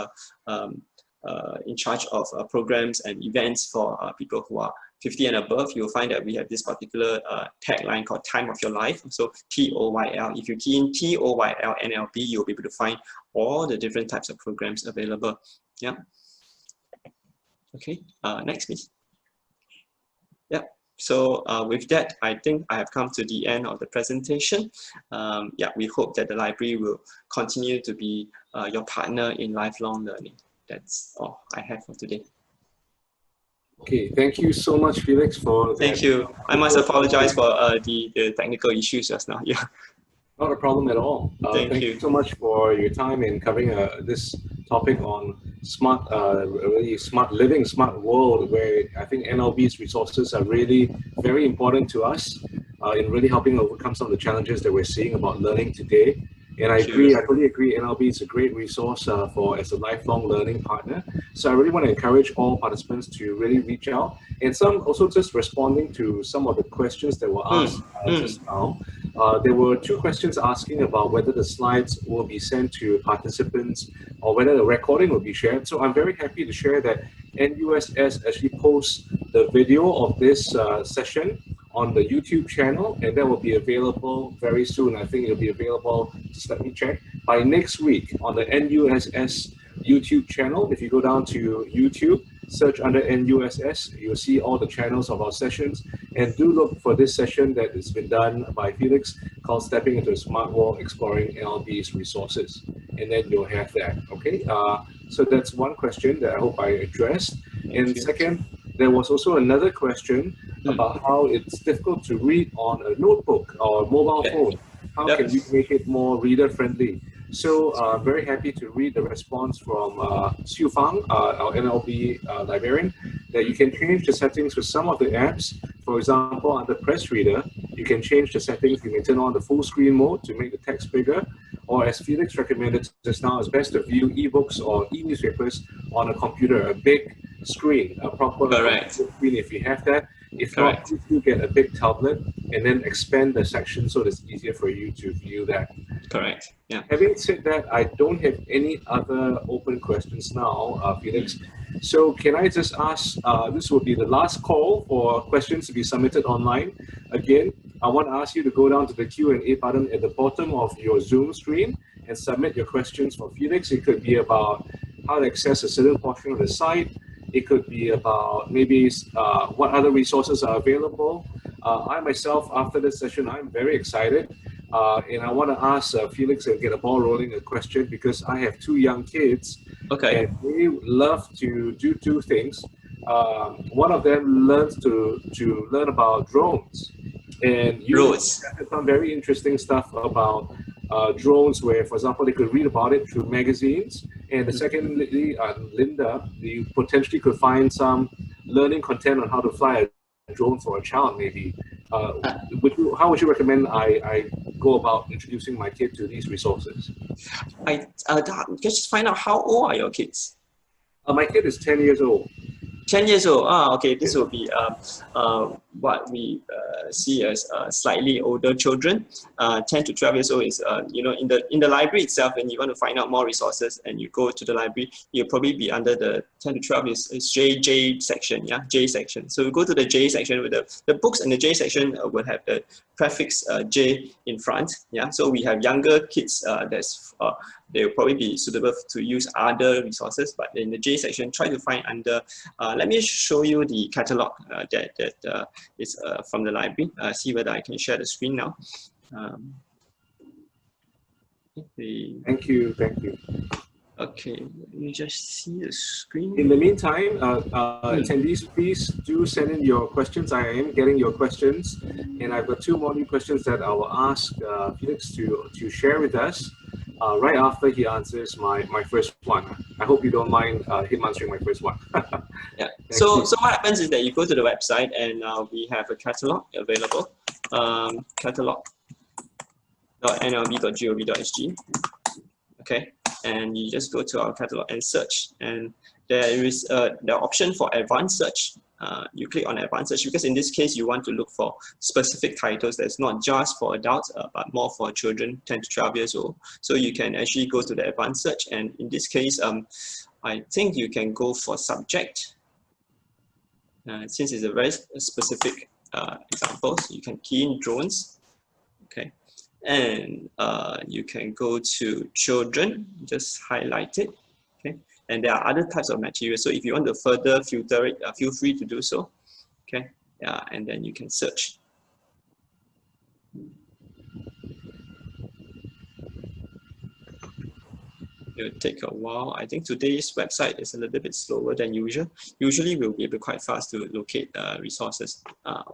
in charge of programs and events for people who are 50 and above. You'll find that we have this particular tagline called Time of Your Life. So TOYL. If you key in TOYL NLB, you'll be able to find all the different types of programs available. Yeah. Okay. Next, please. Yeah. So with that, I think I have come to the end of the presentation. Yeah, we hope that the library will continue to be your partner in lifelong learning. That's all I have for today. Okay, thank you so much, Felix, for that. Thank you. I must apologize for the technical issues just now. Yeah. Not a problem at all. Thank you so much for your time in covering this topic on smart, really smart living, smart world, where I think NLB's resources are really very important to us in really helping overcome some of the challenges that we're seeing about learning today. And I agree, I totally agree, NLB is a great resource as a lifelong learning partner. So I really want to encourage all participants to really reach out. And some also just responding to some of the questions that were asked just now. There were 2 questions asking about whether the slides will be sent to participants or whether the recording will be shared. So I'm very happy to share that NUSS actually posts the video of this session on the YouTube channel, and that will be available very soon. I think it'll be available, just let me check, by next week on the NUSS YouTube channel. If you go down to YouTube, search under NUSS, you'll see all the channels of our sessions, and do look for this session that has been done by Felix called Stepping into a Smart World, Exploring NLB's Resources. And then you'll have that, okay? So that's one question that I hope I addressed. And second, there was also another question about how it's difficult to read on a notebook or a mobile phone. How can we make it more reader-friendly? So very happy to read the response from Xiu Fang, our NLB librarian, that you can change the settings for some of the apps. For example, under PRESSREADER, you can change the settings. You may turn on the full screen mode to make the text bigger, or as Felix recommended just now, it's best to view ebooks or e-newspapers on a computer, a big screen, a proper screen if you have that. If not, please do get a big tablet and then expand the section so it's easier for you to view that. Correct. Yeah. Having said that, I don't have any other open questions now, Felix. So can I just ask, this will be the last call for questions to be submitted online. Again, I want to ask you to go down to the Q&A button at the bottom of your Zoom screen and submit your questions for Felix. It could be about how to access a certain portion of the site. It could be about maybe what other resources are available. I myself, after this session, I'm very excited. And I want to ask Felix and get a ball rolling a question, because I have 2 young kids. Okay. And they love to do 2 things. One of them learns to learn about drones. And you have some very interesting stuff about drones where, for example, they could read about it through magazines. And the secondly, Linda, you potentially could find some learning content on how to fly a drone for a child, maybe. How would you recommend I go about introducing my kid to these resources? Just find out, how old are your kids? My kid is 10 years old. 10 years old. Okay. This will be what we see as slightly older children. 10 to 12 years old is, you know, in the library itself, and you want to find out more resources and you go to the library, you'll probably be under the 10 to 12 is J section, yeah, J section. So we go to the J section with the books, and the J section will have the prefix J in front, yeah. So we have younger kids they will probably be suitable to use other resources, but in the J section, try to find under, let me show you the catalog that is from the library. See whether I can share the screen now. Thank you. Okay, let me just see the screen. In the meantime, attendees, please do send in your questions. I am getting your questions, and I've got 2 more new questions that I will ask Felix to share with us right after he answers my first one. I hope you don't mind him answering my first one. Yeah. So what happens is that you go to the website, and we have a catalog available. Catalog.NLB.GOV.SG. Okay. And you just go to our catalog and search, and there is the option for advanced search. You click on advanced search, because in this case you want to look for specific titles that's not just for adults but more for children 10 to 12 years old. So you can actually go to the advanced search, and in this case I think you can go for subject, since it's a very specific example. So you can key in drones, okay. And you can go to children, just highlight it, okay. And there are other types of materials, so if you want to further filter it, feel free to do so, okay. Yeah, and then you can search. It will take a while. I think today's website is a little bit slower than usual. Usually we'll be able quite fast to locate resources.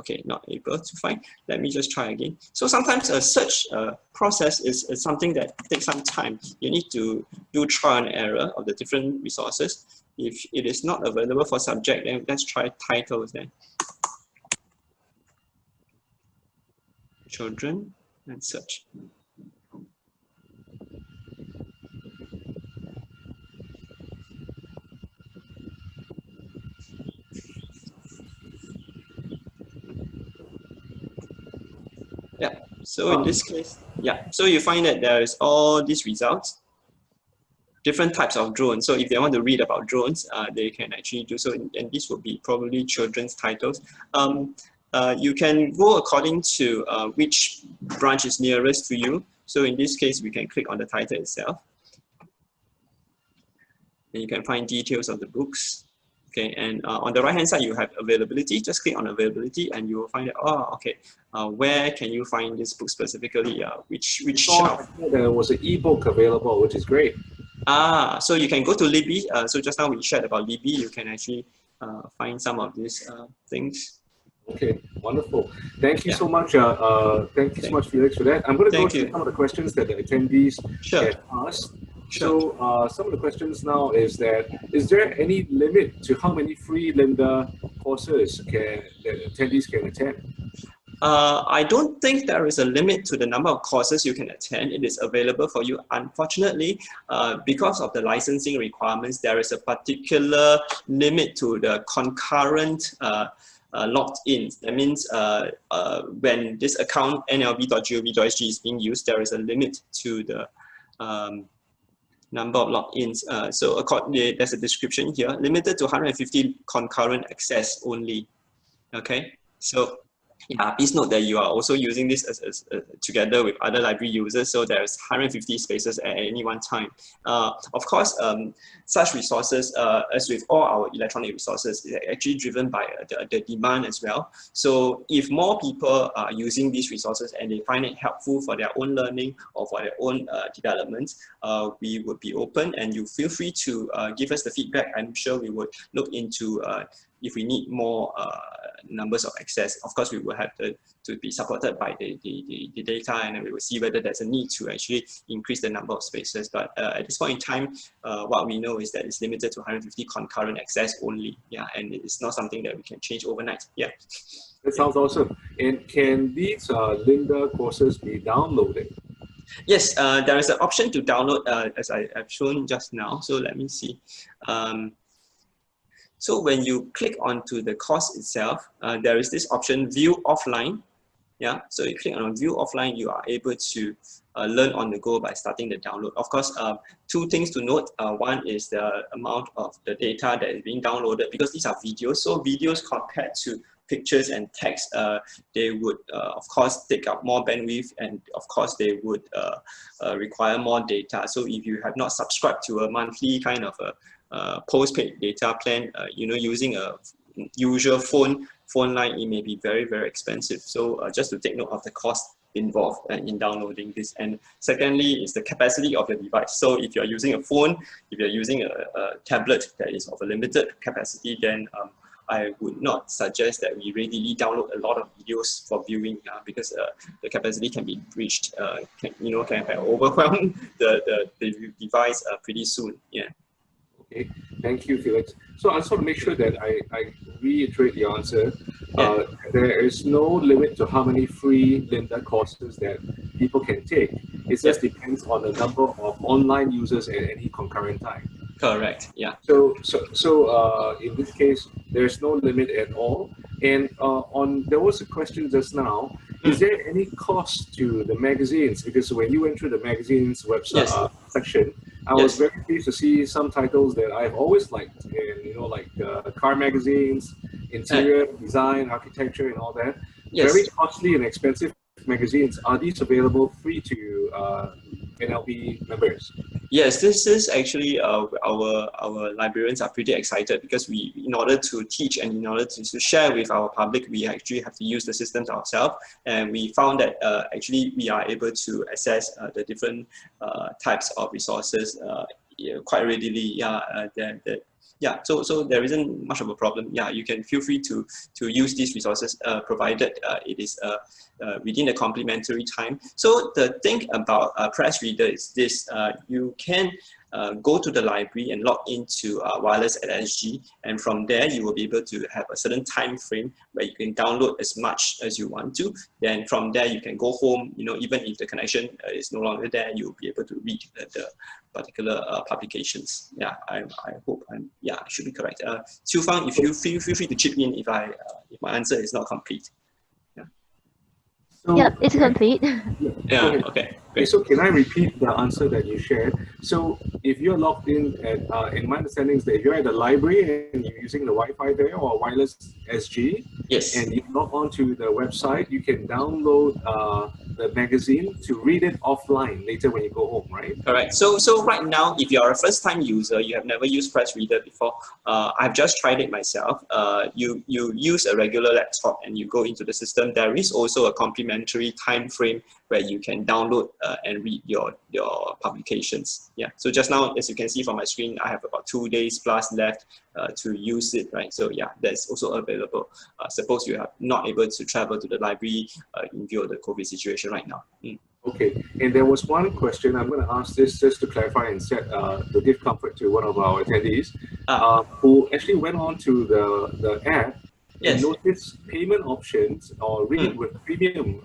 Okay, not able to find. Let me just try again. So sometimes a search process is something that takes some time. You need to do trial and error of the different resources. If it is not available for subject, then let's try titles then. Children and search. Yeah, so in this case, yeah, so you find that there is all these results, different types of drones. So if they want to read about drones, they can actually do so, and this would be probably children's titles. You can go according to which branch is nearest to you. So in this case, we can click on the title itself. And you can find details of the books. Okay, and on the right-hand side, you have availability. Just click on availability, and you will find out, oh, okay, where can you find this book specifically? Which shelf? There was an ebook available, which is great. So you can go to Libby. So just now we shared about Libby. You can actually find some of these things. Okay, wonderful. Thank you so much. Thank you so much, Felix, for that. I'm going to go through some of the questions that the attendees had asked. So some of the questions now is that, is there any limit to how many free Lynda courses that attendees can attend? I don't think there is a limit to the number of courses you can attend. It is available for you. Unfortunately, because of the licensing requirements, there is a particular limit to the concurrent logged in. That means when this account NLB.GOV.SG is being used, there is a limit to the number of logins. So accordingly, there's a description here, limited to 150 concurrent access only. Okay, so yeah, please note that you are also using this as together with other library users, so there's 150 spaces at any one time. Of course, such resources, as with all our electronic resources, is actually driven by the demand as well. So if more people are using these resources and they find it helpful for their own learning or for their own development, we would be open, and you feel free to give us the feedback. I'm sure we would look into if we need more numbers of access. Of course, we will have to be supported by the data, and we will see whether there's a need to actually increase the number of spaces. But at this point in time, what we know is that it's limited to 150 concurrent access only. Yeah, and it's not something that we can change overnight. Yeah. That sounds awesome. And can these Lynda courses be downloaded? Yes, there is an option to download, as I have shown just now. So let me see. So when you click onto the course itself, there is this option, view offline. Yeah, so you click on view offline, you are able to learn on the go by starting the download. Of course, two things to note. One is the amount of the data that is being downloaded, because these are videos. So videos compared to pictures and text, they would of course take up more bandwidth, and of course they would require more data. So if you have not subscribed to a monthly kind of a postpaid data plan, you know, using a usual phone line, it may be very, very expensive. So just to take note of the cost involved in downloading this. And secondly is the capacity of your device. So if you're using a phone, if you're using a tablet that is of a limited capacity, then I would not suggest that we readily download a lot of videos for viewing, because the capacity can be reached, can overwhelm the device pretty soon. Yeah. Okay, thank you, Felix. So I just want to make sure that I reiterate the answer. There is no limit to how many free Lynda courses that people can take. It just depends on the number of online users at any concurrent time. Correct. Yeah. So in this case, there's no limit at all. And there was a question just now. Is there any cost to the magazines? Because when you went through the magazines website section, I was very pleased to see some titles that I've always liked, and like car magazines, interior design, architecture, and all that. Very costly and expensive magazines. Are these available free to NLB members? Yes, this is actually our librarians are pretty excited, because we, in order to teach and in order to share with our public, we actually have to use the systems ourselves, and we found that actually we are able to access the different types of resources quite readily. Yeah, so there isn't much of a problem. Yeah, you can feel free to use these resources, provided it is within the complimentary time. So the thing about PRESSREADER is this: you can go to the library and log into wireless.SG, and from there you will be able to have a certain time frame where you can download as much as you want to. Then from there you can go home. You know, even if the connection is no longer there, you'll be able to read the particular publications. Yeah, I hope I should be correct. Xiu Fang, if you feel free to chip in if my answer is not complete. Yeah, it's complete. Yeah, okay. Great. So can I repeat the answer that you shared? So if you're logged in at, in my understanding is that if you're at the library and you're using the Wi-Fi there or wireless SG, yes, and you log on to the website, you can download the magazine to read it offline later when you go home, right? Correct. So right now, if you are a first-time user, you have never used PRESSREADER before, I've just tried it myself. You use a regular laptop and you go into the system. There is also a complimentary time frame where you can download and read your publications. Yeah. So just now, as you can see from my screen, I have about 2 days plus left to use it, right? So yeah, that's also available. Suppose you are not able to travel to the library in view of the COVID situation right now. Okay, and there was one question, I'm going to ask this just to clarify and set to give comfort to one of our attendees who actually went on to the app and noticed payment options or read with premium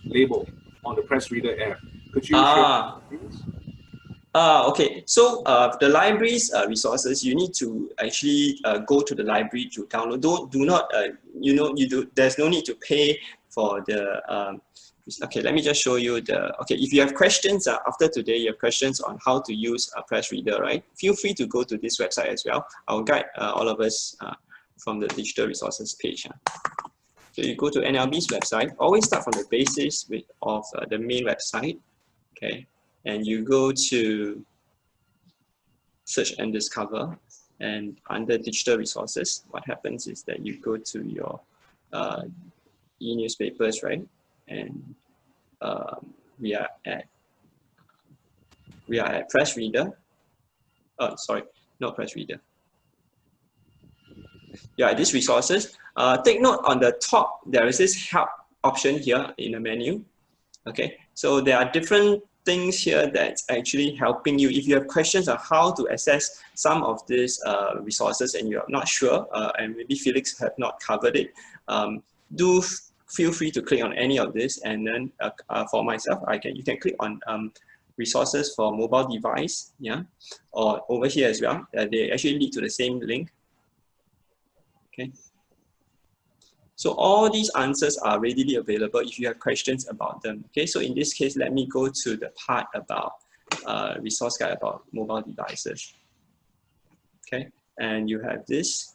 label on the PRESSREADER app. Could you share please? Okay, so the library's resources, you need to actually go to the library to download. Do not, there's no need to pay for the, okay, let me just show you okay, if you have questions after today, you have questions on how to use PRESSREADER, right? Feel free to go to this website as well. I'll guide all of us from the digital resources page. So you go to NLB's website, always start from the basis of the main website, okay? And you go to search and discover, and under digital resources, what happens is that you go to your ENEWSPAPERS, right? And we are at PRESSREADER. Oh, sorry, not PRESSREADER. Yeah, these resources. Take note on the top, there is this help option here in the menu. Okay, so there are different things here that's actually helping you. If you have questions on how to access some of these resources and you're not sure, and maybe Felix have not covered it, do feel free to click on any of this. And then for myself, you can click on resources for mobile device, yeah, or over here as well. They actually lead to the same link. Okay. So all these answers are readily available if you have questions about them. Okay, so in this case, let me go to the part about resource guide about mobile devices. Okay, and you have this.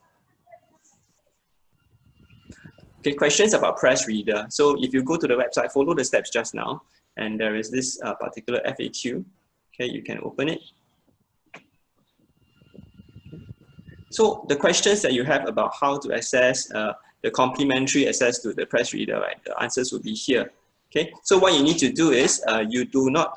Okay, questions about PRESSREADER. So if you go to the website, follow the steps just now, and there is this particular FAQ. Okay, you can open it. So the questions that you have about how to access the complimentary access to the PRESSREADER, right? The answers will be here. Okay, so what you need to do is you do not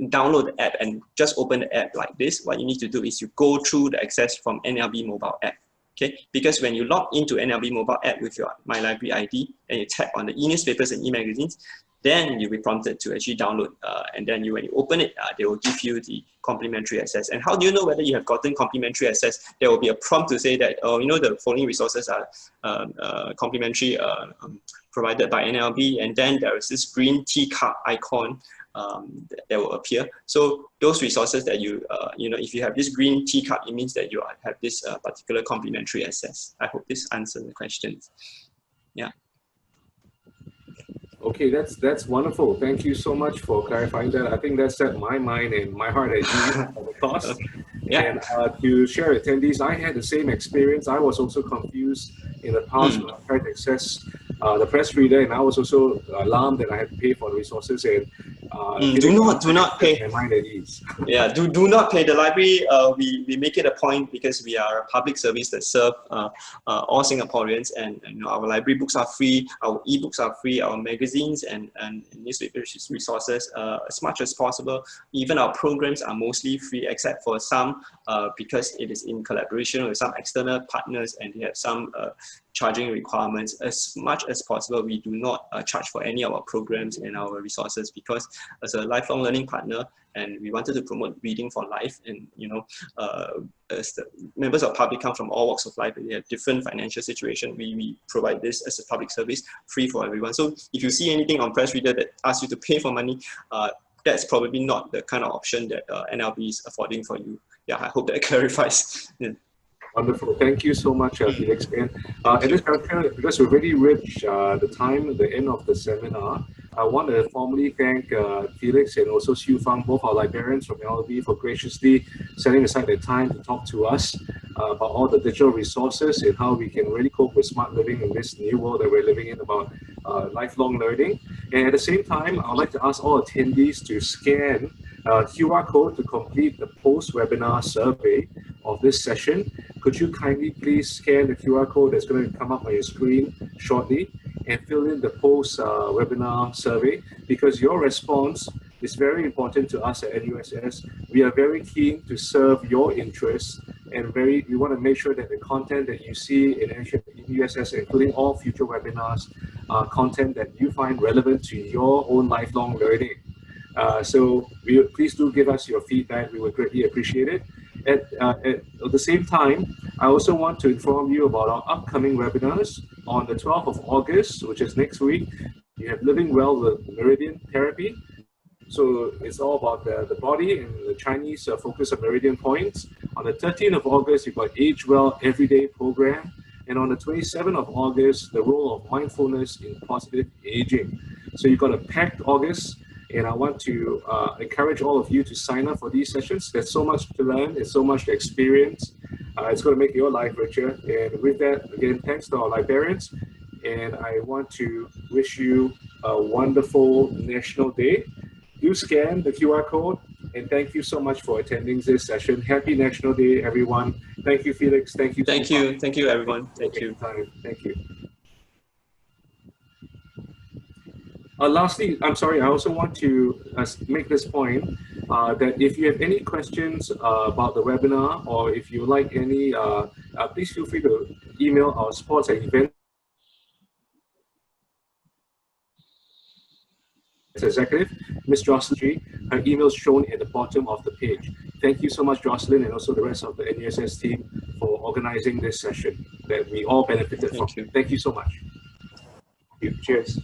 download the app and just open the app like this. What you need to do is you go through the access from NLB mobile app. Okay, because when you log into NLB mobile app with your My Library ID and you tap on the e-newspapers and e-magazines, then you'll be prompted to actually download. And then when you open it, they will give you the complimentary access. And how do you know whether you have gotten complimentary access? There will be a prompt to say that, oh, the following resources are complimentary provided by NLB. And then there is this green teacup icon that will appear. So those resources that if you have this green teacup, it means that you have this particular complimentary access. I hope this answers the questions. Yeah. Okay, that's wonderful. Thank you so much for clarifying that. I think that set my mind and my heart at ease for the cost. Yeah. And to share attendees, I had the same experience. I was also confused in the past when I tried to access the PRESSREADER, and I was also alarmed that I had to pay for the resources. And Do not pay. My mind at ease. Yeah, do not pay. The library, we make it a point because we are a public service that serve all Singaporeans, and our library books are free, our e-books are free, our magazines and newspaper resources as much as possible. Even our programs are mostly free, except for some because it is in collaboration with some external partners and they have some charging requirements. As much as possible, we do not charge for any of our programs and our resources, because as a lifelong learning partner, and we wanted to promote reading for life, and as the members of public come from all walks of life and they have different financial situation, we provide this as a public service free for everyone. So if you see anything on PRESSREADER that asks you to pay for money, that's probably not the kind of option that NLB is affording for you. Yeah, I hope that clarifies. Yeah. Wonderful. Thank you so much, Felix. And at this juncture, because we've already reached the end of the seminar, I want to formally thank Felix and also Xiu Fang, both our librarians from LLB, for graciously setting aside their time to talk to us about all the digital resources and how we can really cope with smart living in this new world that we're living in, about lifelong learning. And at the same time, I'd like to ask all attendees to scan QR code to complete the post-webinar survey of this session. Could you kindly please scan the QR code that's going to come up on your screen shortly and fill in the post-webinar survey, because your response is very important to us at NUSS. We are very keen to serve your interests, and we want to make sure that the content that you see in NUSS, including all future webinars, are content that you find relevant to your own lifelong learning. So please do give us your feedback. We would greatly appreciate it. At the same time, I also want to inform you about our upcoming webinars. On the 12th of August, which is next week, you have Living Well with Meridian Therapy. So it's all about the body and the Chinese focus on meridian points. On the 13th of August, you've got Age Well Everyday Program. And on the 27th of August, the role of mindfulness in positive aging. So you've got a packed August. And I want to encourage all of you to sign up for these sessions. There's so much to learn, there's so much to experience. It's going to make your life richer. And with that, again, thanks to our librarians. And I want to wish you a wonderful National Day. Do scan the QR code. And thank you so much for attending this session. Happy National Day, everyone. Thank you, Felix. Thank you. Thank you. Thank you, everyone. Thank you. Thank you. Lastly, I'm sorry, I also want to make this point that if you have any questions about the webinar, or if you like any, please feel free to email our sports and events executive, Ms. Jocelyn G. Her email is shown at the bottom of the page. Thank you so much, Jocelyn, and also the rest of the NUSS team for organizing this session that we all benefited from. Thank you. Thank you so much. Thank you. Cheers.